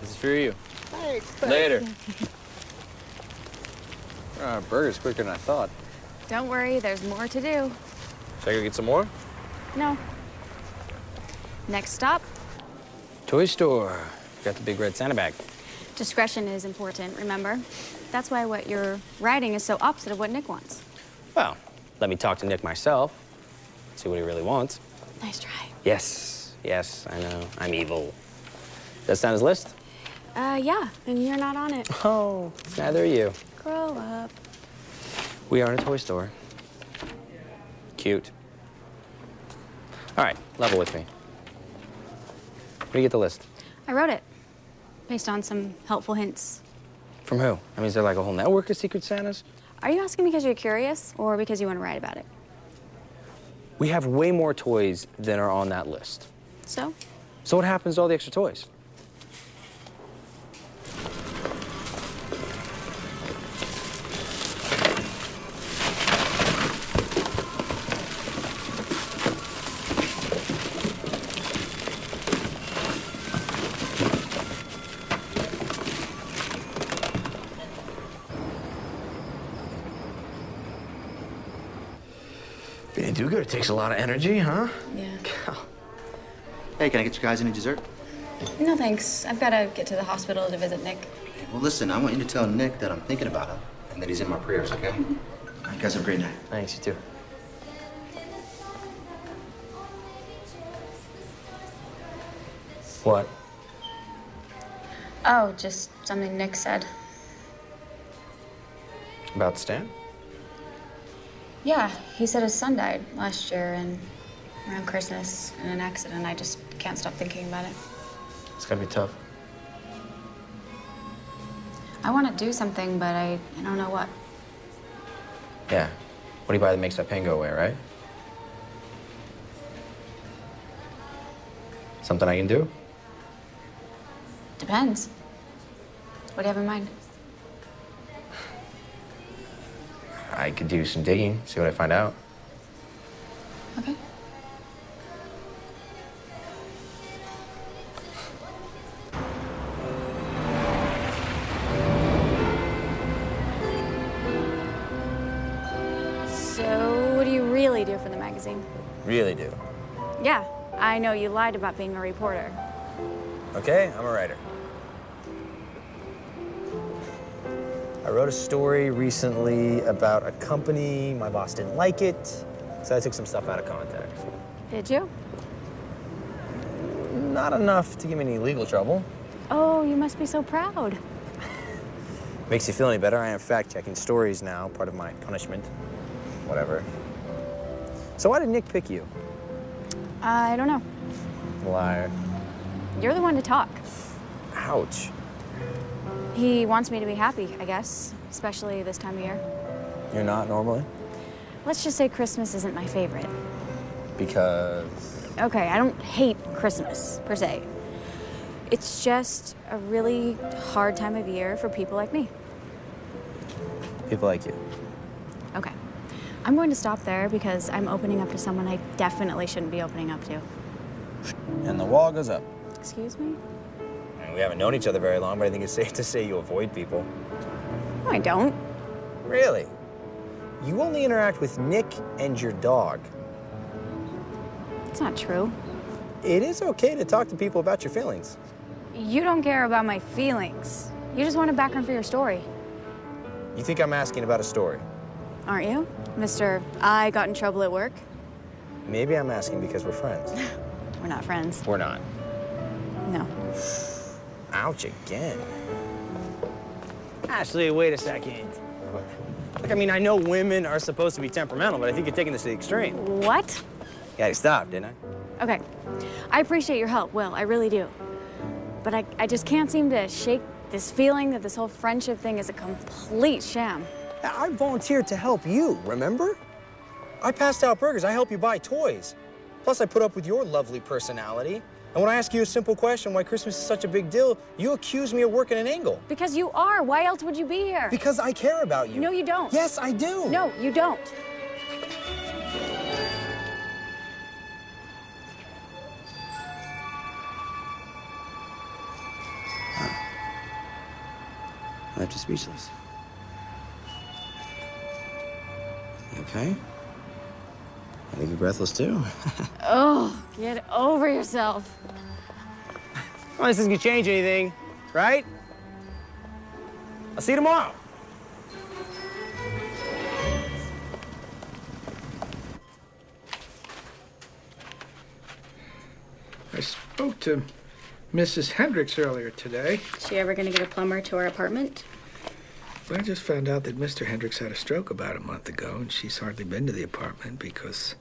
This is for you. Thanks. Later. Burger's quicker than I thought. Don't worry, there's more to do. Should I go get some more? No. Next stop, Toy store. Got the big red Santa bag. discretion is important, remember? That's why what you're writing is so opposite of what Nick wants. Well, let me talk to Nick myself. See what he really wants. Nice try. Yes, I know. I'm evil. Does that sound his list? Yeah, and you're not on it. Oh, neither are you. Grow up. We are in a toy store. Cute. All right, level with me. Where do you get the list? I wrote it, based on some helpful hints. From who? I mean, is there like a whole network of Secret Santas? Are you asking because you're curious, or because you want to write about it? We have way more toys than are on that list. So? So what happens to all the extra toys? good. It takes a lot of energy, huh? Yeah. Hey, can I get you guys any dessert? No, thanks. I've got to get to the hospital to visit Nick. Well, listen, I want you to tell Nick that I'm thinking about him and that he's in my prayers, okay? You guys have a great night. Thanks, you too. What? Oh, just something Nick said. About Stan? Yeah, he said his son died last year and around Christmas in an accident. I just can't stop thinking about it. It's gotta be tough. I want to do something, but I don't know what. Yeah. What do you buy that makes that pain go away, right? Something I can do? Depends. What do you have in mind? I could do some digging, see what I find out. Okay. So, what do you really do for the magazine? Really do. Yeah, I know you lied about being a reporter. Okay, I'm a writer. I wrote a story recently about a company. My boss didn't like it, so I took some stuff out of context. Did you? Not enough to give me any legal trouble. Oh, you must be so proud. Makes you feel any better? I am fact-checking stories now, part of my punishment. Whatever. So why did Nick pick you? I don't know. Liar. You're the one to talk. Ouch. He wants me to be happy, I guess, especially this time of year. You're not normally? Let's just say Christmas isn't my favorite. Because... Okay, I don't hate Christmas, per se. It's just a really hard time of year for people like me. People like you. Okay. I'm going to stop there because I'm opening up to someone I definitely shouldn't be opening up to. And the wall goes up. Excuse me? I mean, we haven't known each other very long, but I think it's safe to say you avoid people. No, I don't. Really? You only interact with Nick and your dog. It's not true. It is okay to talk to people about your feelings. You don't care about my feelings. You just want a background for your story. You think I'm asking about a story? Aren't you? Mr. I got in trouble at work. Maybe I'm asking because we're friends. We're not friends. We're not. No. Ouch again. Ashley, wait a second. Look, I mean, I know women are supposed to be temperamental, but I think you're taking this to the extreme. What? Yeah, I stopped, didn't I? Okay. I appreciate your help, Will. I really do. But I just can't seem to shake this feeling that this whole friendship thing is a complete sham. I volunteered to help you, remember? I passed out burgers. I helped you buy toys. Plus, I put up with your lovely personality. And when I ask you a simple question, why Christmas is such a big deal, you accuse me of working an angle. Because you are. Why else would you be here? Because I care about you. No, you don't. Yes, I do. No, you don't. Left you speechless. You okay? I think you're breathless too. Oh, get over yourself. Well, this isn't gonna change anything, right? I'll see you tomorrow. I spoke to Mrs. Hendricks earlier today. Is she ever gonna get a plumber to our apartment? But I just found out that Mr. Hendricks had a stroke about a month ago, and she's hardly been to the apartment because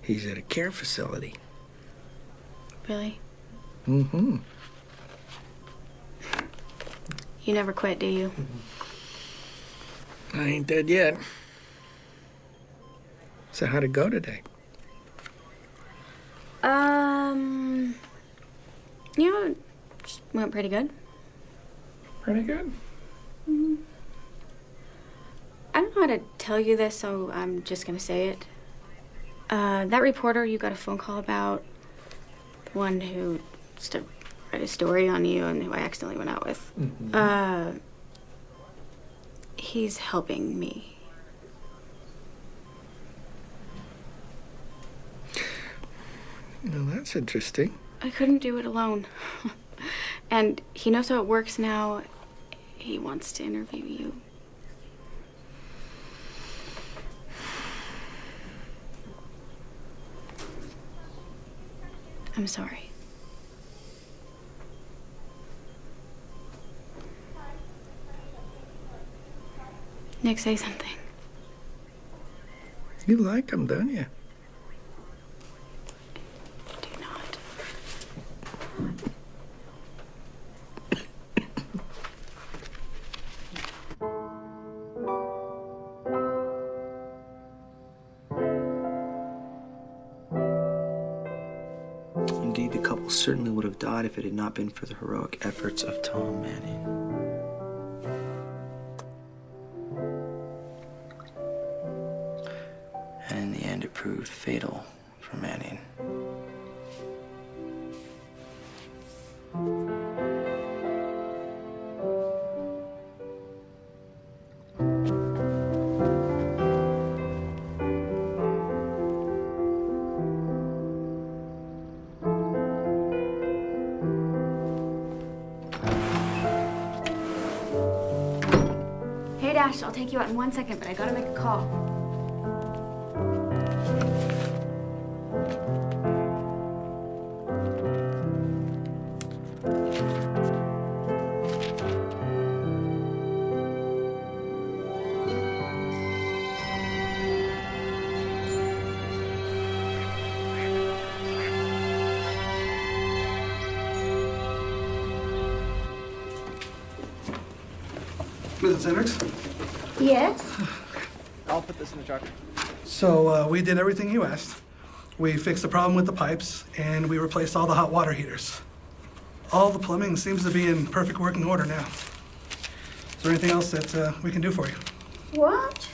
he's at a care facility. Really? Mm-hmm. You never quit, do you? I ain't dead yet. So how'd it go today? You know, it just went pretty good. Pretty good? Mm-hmm. I don't know how to tell you this, so I'm just gonna say it. That reporter you got a phone call about, the one who just read a story on you and who I accidentally went out with, Mm-hmm. He's helping me. Well, that's interesting. I couldn't do it alone. And he knows how it works now. He wants to interview you. I'm sorry. Nick, say something. You like him, don't you? Do not. Indeed, the couple certainly would have died if it had not been for the heroic efforts of Tom Manning. And in the end, it proved fatal for Manning. Hey, Dash, I'll take you out in 1 second, but I gotta make a call. Mrs. Hendricks? Yes? I'll put this in the truck. So we did everything you asked. We fixed the problem with the pipes, and we replaced all the hot water heaters. All the plumbing seems to be in perfect working order now. Is there anything else that we can do for you? What?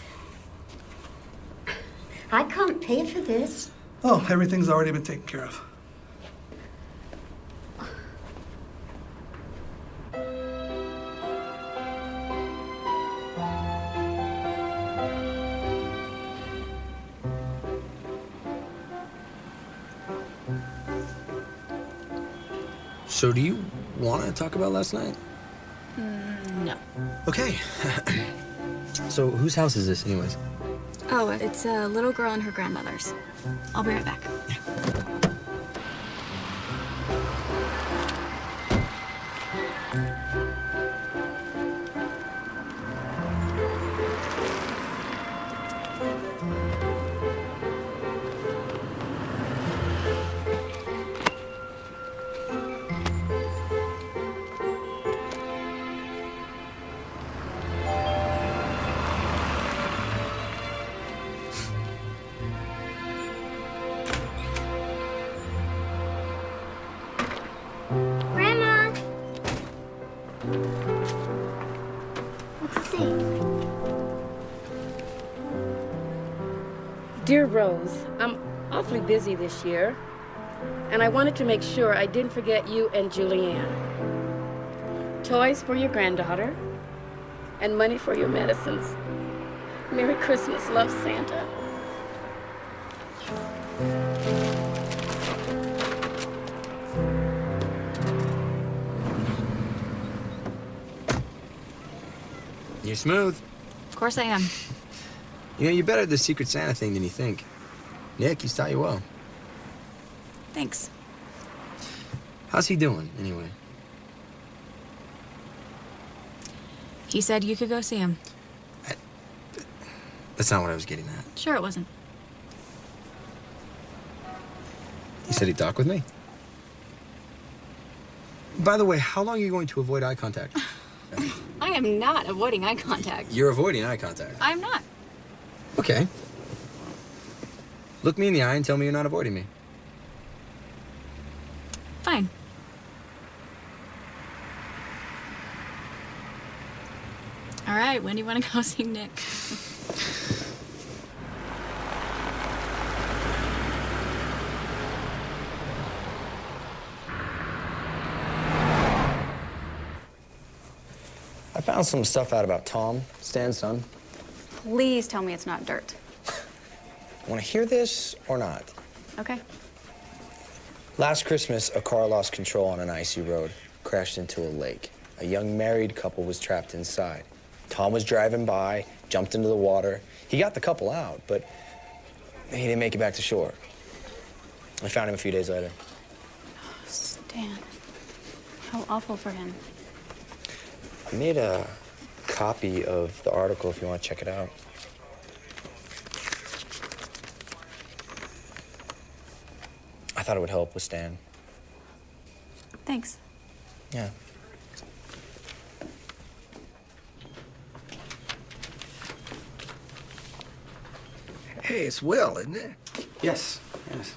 I can't pay for this. Oh, everything's already been taken care of. So do you want to talk about last night? No. Okay. So whose house is this anyways? Oh, it's a little girl and her grandmother's. I'll be right back. Grandma! What's it say? Dear Rose, I'm awfully busy this year, and I wanted to make sure I didn't forget you and Julianne. Toys for your granddaughter, and money for your medicines. Merry Christmas, love, Santa. You're smooth. Of course I am. You know, you're better at the Secret Santa thing than you think. Nick, he's taught you well. Thanks. How's he doing, anyway? He said you could go see him. That's not what I was getting at. Sure it wasn't. He said he'd talk with me. By the way, how long are you going to avoid eye contact? I am not avoiding eye contact. You're avoiding eye contact. I'm not. Okay. Look me in the eye and tell me you're not avoiding me. Fine. All right, when do you want to go see Nick? I found some stuff out about Tom, Stan's son. Please tell me it's not dirt. Want to hear this or not? Okay. Last Christmas, a car lost control on an icy road, crashed into a lake. A young married couple was trapped inside. Tom was driving by, jumped into the water. He got the couple out, but he didn't make it back to shore. I found him a few days later. Oh, Stan. How awful for him. I made a copy of the article if you want to check it out. I thought it would help with Stan. Thanks. Yeah. Hey, it's Will, isn't it? Yes, yes.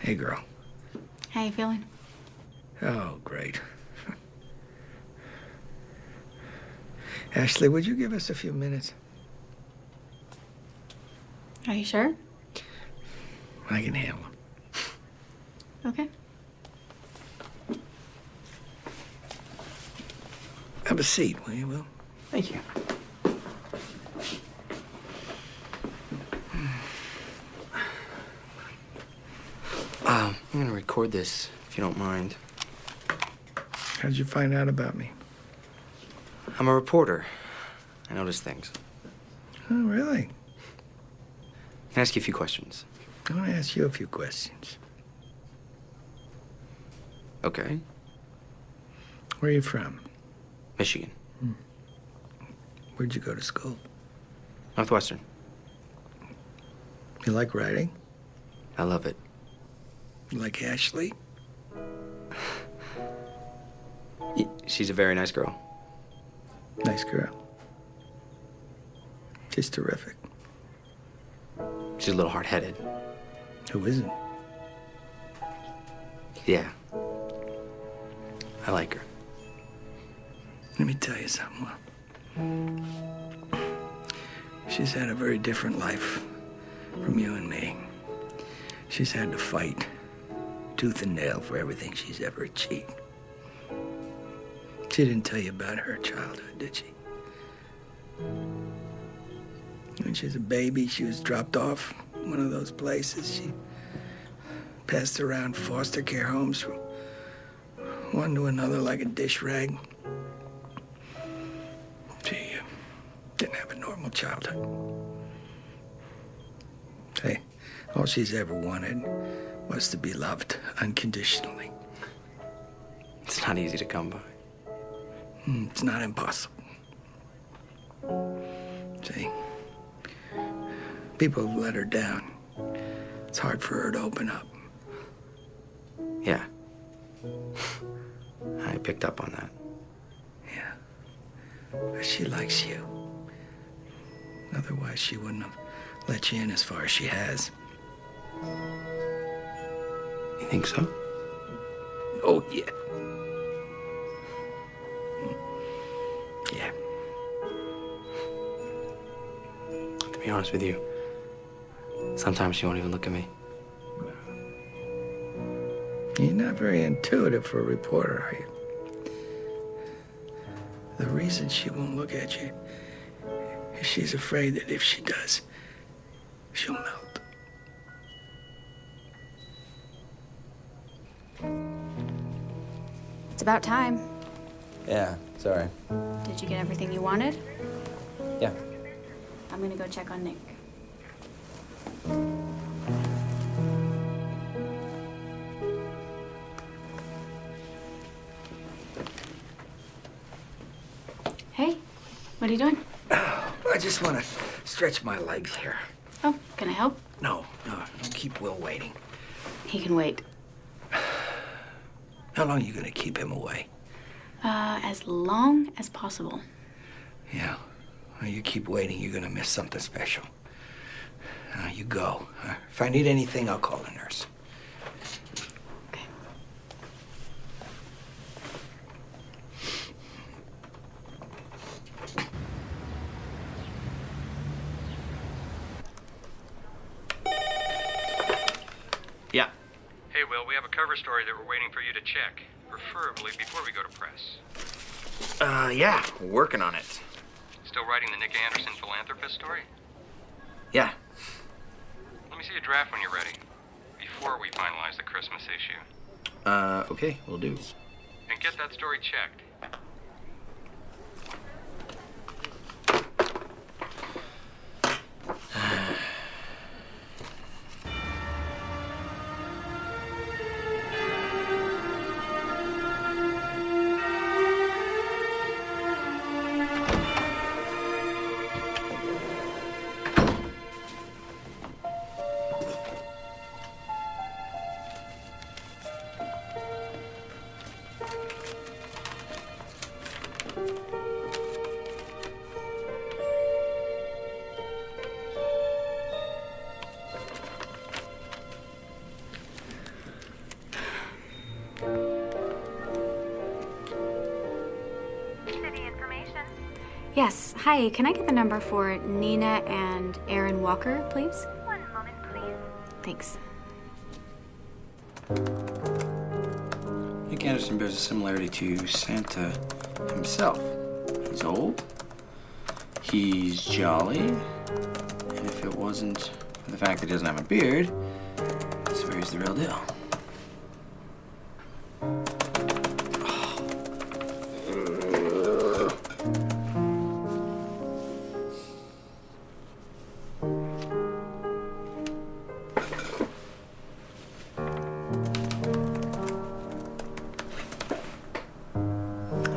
Hey, girl. How you feeling? Oh, great. Ashley, would you give us a few minutes? Are you sure? I can handle them. Okay. Have a seat, will you, Will? Thank you. I'm gonna record this, if you don't mind. How'd you find out about me? I'm a reporter. I notice things. Oh, really? Can I ask you a few questions? I want to ask you a few questions. Okay. Where are you from? Michigan. Where'd you go to school? Northwestern. You like writing? I love it. You like Ashley? She's a very nice girl. Nice girl. She's terrific. She's a little hard-headed. Who isn't? Yeah. I like her. Let me tell you something, Will. She's had a very different life from you and me. She's had to fight tooth and nail for everything she's ever achieved. She didn't tell you about her childhood, did she? When she was a baby, she was dropped off in one of those places. She passed around foster care homes from one to another like a dish rag. She didn't have a normal childhood. Hey, all she's ever wanted was to be loved unconditionally. It's not easy to come by. It's not impossible. See, people have let her down. It's hard for her to open up. Yeah. I picked up on that. Yeah. But she likes you. Otherwise, she wouldn't have let you in as far as she has. You think so? Oh, yeah. Yeah. To be honest with you, sometimes she won't even look at me. You're not very intuitive for a reporter, are you? The reason she won't look at you is she's afraid that if she does, she'll melt. It's about time. Yeah, sorry. Did you get everything you wanted? Yeah. I'm gonna go check on Nick. Hey, what are you doing? I just want to stretch my legs here. Oh, can I help? No, keep Will waiting. He can wait. How long are you going to keep him away? As long as possible. Yeah. Well, you keep waiting, you're going to miss something special. You go. If I need anything, I'll call the nurse. Okay. Yeah. Hey, Will, we have a cover story that we're waiting for you to check, preferably before we go to press. Yeah, working on it. Still writing the Nick Anderson philanthropist story? Yeah. Let Let me see a draft when you're ready, before we finalize the Christmas issue. Okay, we'll do. And get that story checked. Yes. Hi, can I get the number for Nina and Aaron Walker, please? One moment, please. Thanks. Nick Anderson bears a similarity to Santa himself. He's old, he's jolly, and if it wasn't for the fact that he doesn't have a beard, I swear he's the real deal.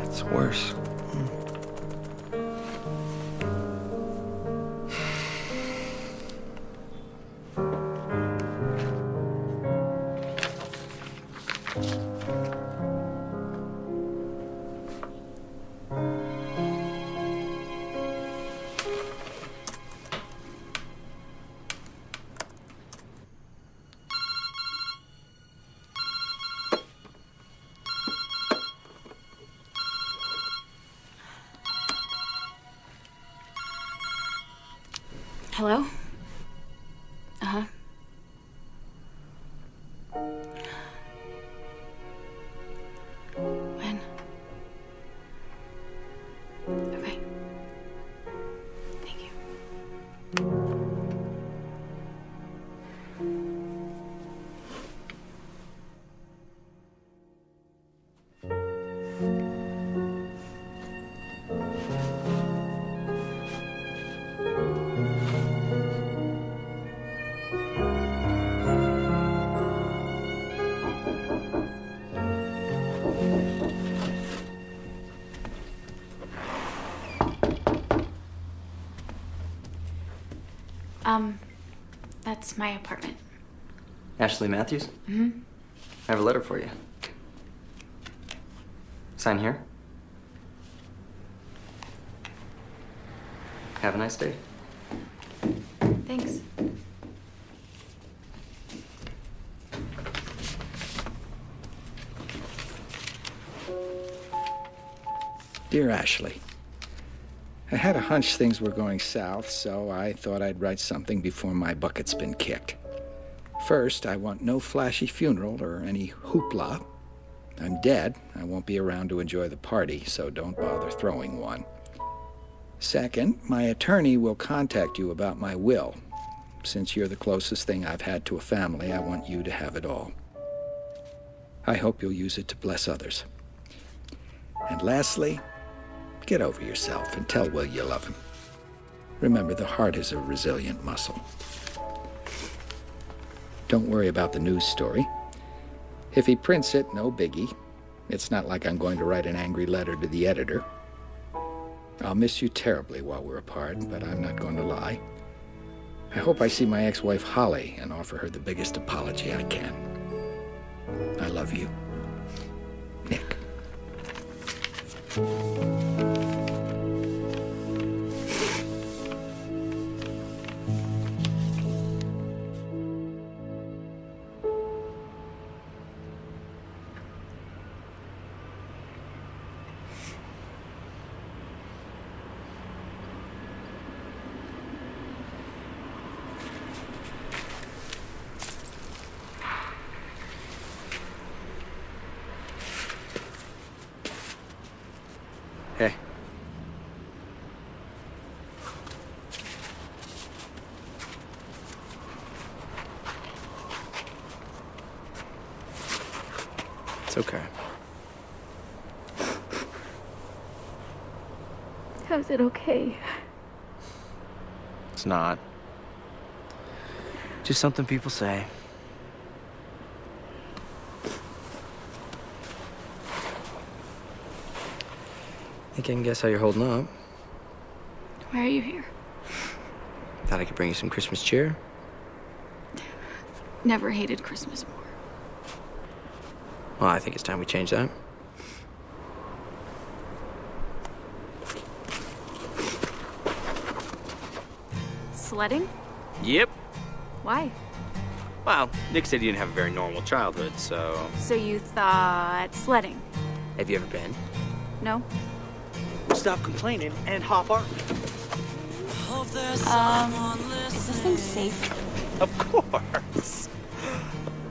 That's worse. Hello? Uh-huh. When? Okay. Thank you. That's my apartment. Ashley Matthews? Mm-hmm. I have a letter for you. Sign here. Have a nice day. Thanks. Dear Ashley, I had a hunch things were going south, so I thought I'd write something before my bucket's been kicked. First, I want no flashy funeral or any hoopla. I'm dead. I won't be around to enjoy the party, so don't bother throwing one. Second, my attorney will contact you about my will. Since you're the closest thing I've had to a family, I want you to have it all. I hope you'll use it to bless others. And lastly, get over yourself and tell Will you love him. Remember, the heart is a resilient muscle. Don't worry about the news story. If he prints it, no biggie. It's not like I'm going to write an angry letter to the editor. I'll miss you terribly while we're apart, but I'm not going to lie. I hope I see my ex-wife Holly and offer her the biggest apology I can. I love you. Nick. Hey. It's okay. How's it okay? It's not. Just something people say. Think I can guess how you're holding up. Why are you here? Thought I could bring you some Christmas cheer. Never hated Christmas more. Well, I think it's time we change that. Sledding? Yep. Why? Well, Nick said you didn't have a very normal childhood, so... So you thought sledding? Have you ever been? No? Stop complaining and hop on. Is this thing safe? Of course.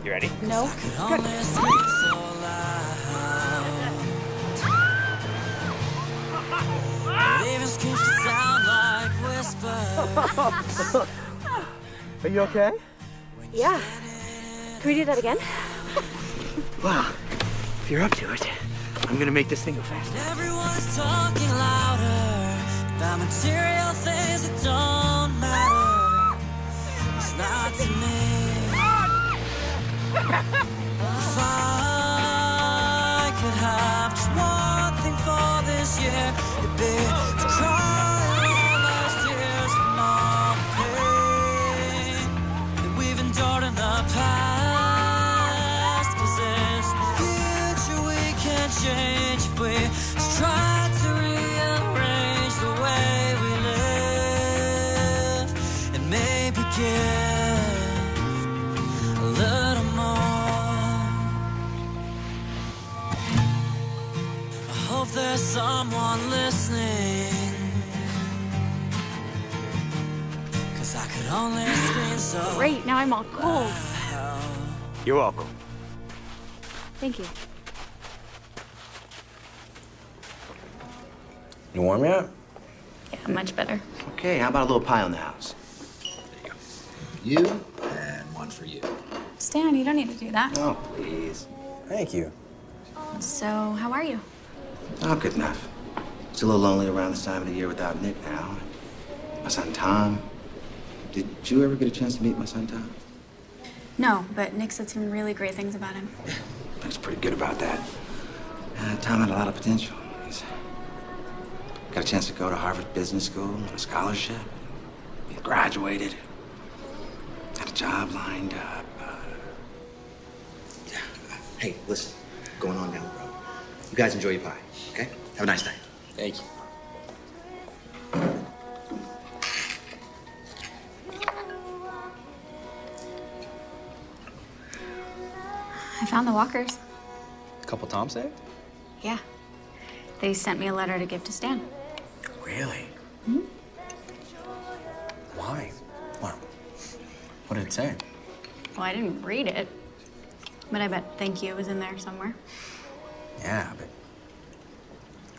You ready? No? Good. Are you okay? Yeah. Can we do that again? Well, if you're up to it, I'm gonna make this thing go fast. Everyone's talking louder about material things that don't matter. It's not to me. If I could have just one thing for this year, it'd be to cry all those tears from all the pain that we've endured in the past. 'Cause it's the future we can't change if we just try to rearrange the way we live and maybe give a little more. I hope there's someone listening, 'cause I could only scream so. Great, now I'm all cold. You're welcome. Thank you. You warm yet? Yeah, much better. Okay, how about a little pie on the house? You and one for you. Stan, you don't need to do that. Oh, please. Thank you. So, how are you? Oh, good enough. It's a little lonely around this time of the year without Nick now. My son Tom. Did you ever get a chance to meet my son Tom? No, but Nick said some really great things about him. Nick's pretty good about that. Tom had a lot of potential. He's got a chance to go to Harvard Business School on a scholarship. He graduated. Got a job lined up. Hey, listen, going on down the road. You guys enjoy your pie, okay? Have a nice night. Thank you. I found the walkers. Couple Tom saved? Yeah. They sent me a letter to give to Stan. Really? Hmm? Why? What did it say? Well, I didn't read it, but I bet thank you was in there somewhere. Yeah, but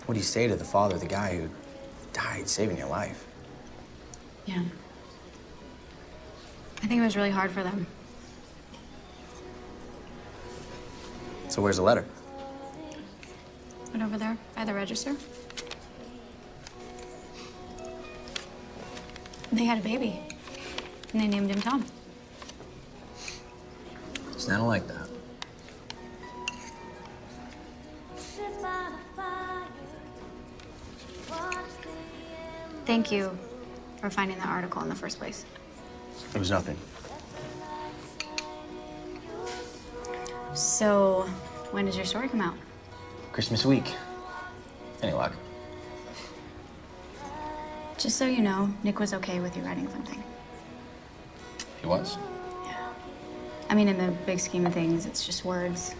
what do you say to the father of the guy who died saving your life? Yeah. I think it was really hard for them. So where's the letter? Right over there by the register. They had a baby, and they named him Tom. Stan don't like that. Thank you for finding the article in the first place. It was nothing. So, when does your story come out? Christmas week. Any luck? Just so you know, Nick was okay with you writing something. He was? I mean, in the big scheme of things, it's just words.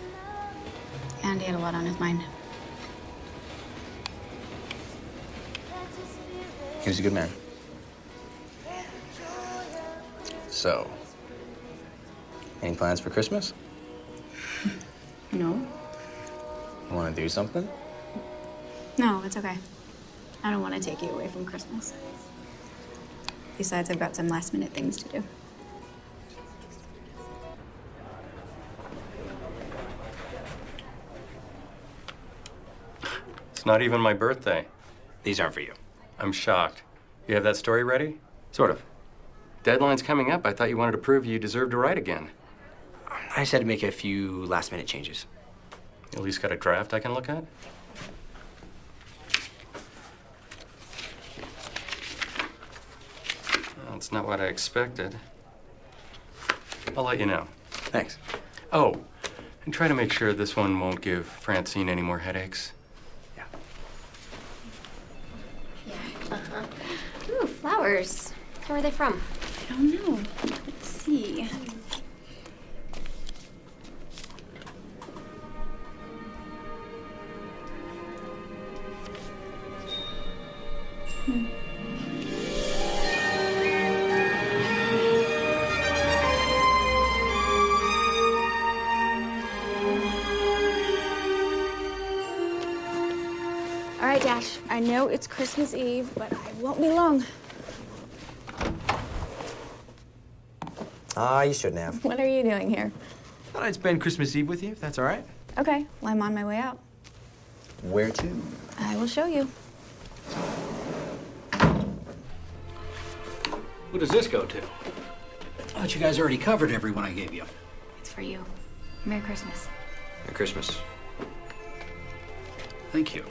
And he had a lot on his mind. He was a good man. So, any plans for Christmas? No. You want to do something? No, it's okay. I don't want to take you away from Christmas. Besides, I've got some last-minute things to do. It's not even my birthday. These aren't for you. I'm shocked. You have that story ready? Sort of. Deadline's coming up. I thought you wanted to prove you deserve to write again. I just had to make a few last-minute changes. You at least got a draft I can look at? That's not what I expected. I'll let you know. Thanks. Oh, and try to make sure this one won't give Francine any more headaches. Ooh, flowers. Where are they from? I don't know. Let's see. All right, Dash. I know it's Christmas Eve, but I won't be long. You shouldn't have. What are you doing here? Thought I'd spend Christmas Eve with you, if that's all right. Okay, well, I'm on my way out. Where to? I will show you. Who does this go to? I thought you guys already covered everyone I gave you. It's for you. Merry Christmas. Merry Christmas. Thank you.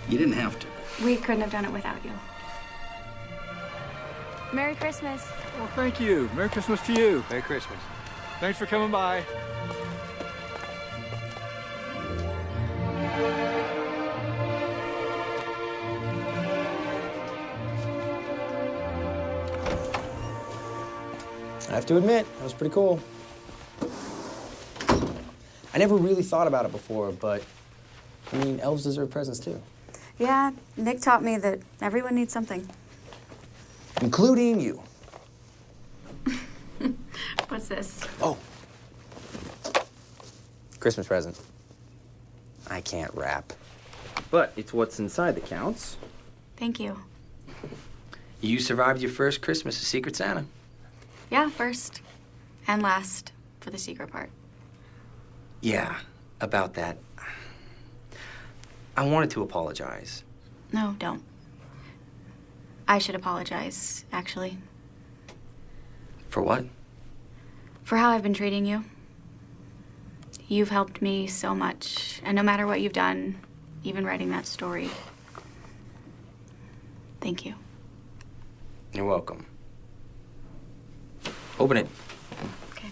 You didn't have to. We couldn't have done it without you. Merry Christmas. Well, thank you. Merry Christmas to you. Merry Christmas. Thanks for coming by. I have to admit, that was pretty cool. I never really thought about it before, but, I mean, elves deserve presents too. Yeah, Nick taught me that everyone needs something. Including you. What's this? Oh. Christmas present. I can't rap. But it's what's inside that counts. Thank you. You survived your first Christmas as Secret Santa. Yeah, first and last for the secret part. Yeah, about that. I wanted to apologize. No, don't. I should apologize, actually. For what? For how I've been treating you. You've helped me so much, and no matter what you've done, even writing that story, thank you. You're welcome. Open it. Okay.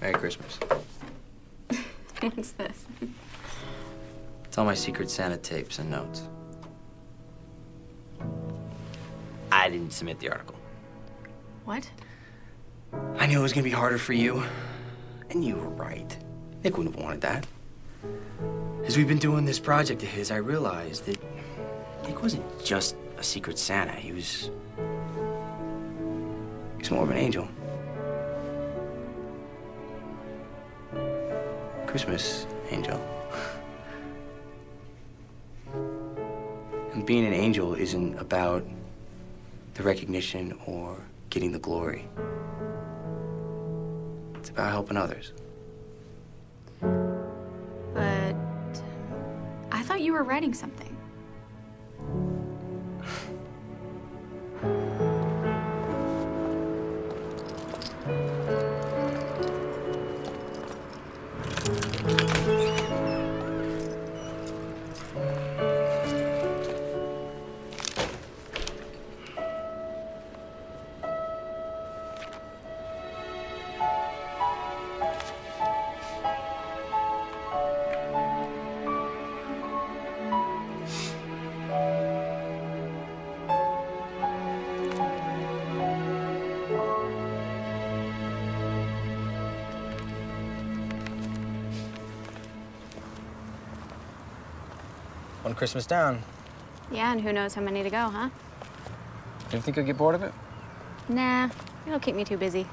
Merry Christmas. What's this? It's all my Secret Santa tapes and notes. I didn't submit the article. What? I knew it was gonna be harder for you. And you were right. Nick wouldn't have wanted that. As we've been doing this project of his, I realized that Nick wasn't just a Secret Santa. He was more of an angel. Christmas angel. And being an angel isn't about the recognition or getting the glory. It's about helping others. But I thought you were writing something. One Christmas down. Yeah, and who knows how many to go, huh? You don't think I'll get bored of it? Nah, it'll keep me too busy.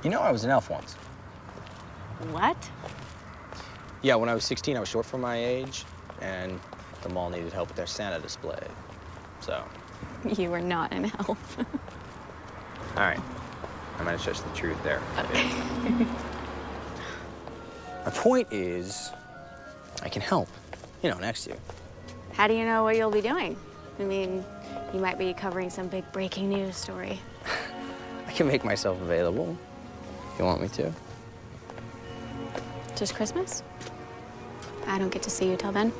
You know, I was an elf once. What? Yeah, when I was 16, I was short for my age, and the mall needed help with their Santa display. So. You were not an elf. All right. I might have stretched the truth there. My point is, I can help, you know, next year. How do you know what you'll be doing? I mean, you might be covering some big breaking news story. I can make myself available if you want me to. Just Christmas? I don't get to see you till then.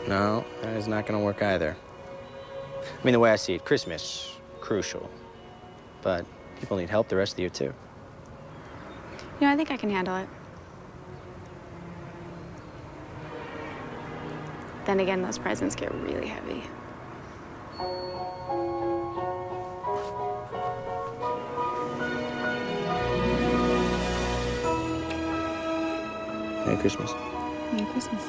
No, that is not gonna work either. I mean, the way I see it, Christmas, crucial. But people need help the rest of the year, too. You know, I think I can handle it. Then again, those presents get really heavy. Merry Christmas. Merry Christmas.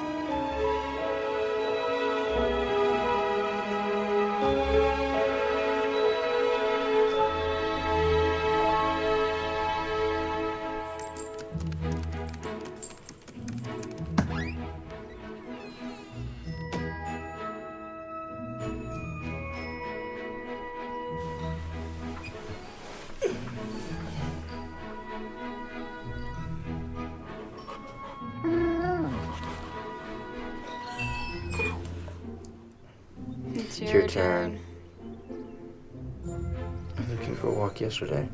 It's your turn. I was looking for a walk yesterday.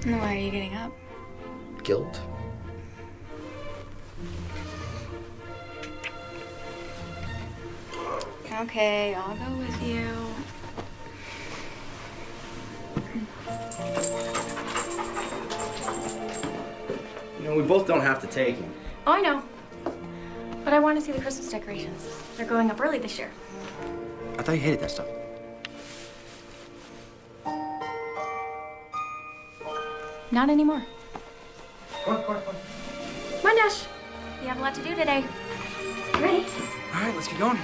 And why are you getting up? Guilt. Okay, I'll go with you. You know, we both don't have to take him. Oh, I know. But I want to see the Christmas decorations. They're going up early this year. I thought you hated that stuff. Not anymore. Come on, come on, come on. Come on, Dash. We have a lot to do today. Ready? All right, let's get going.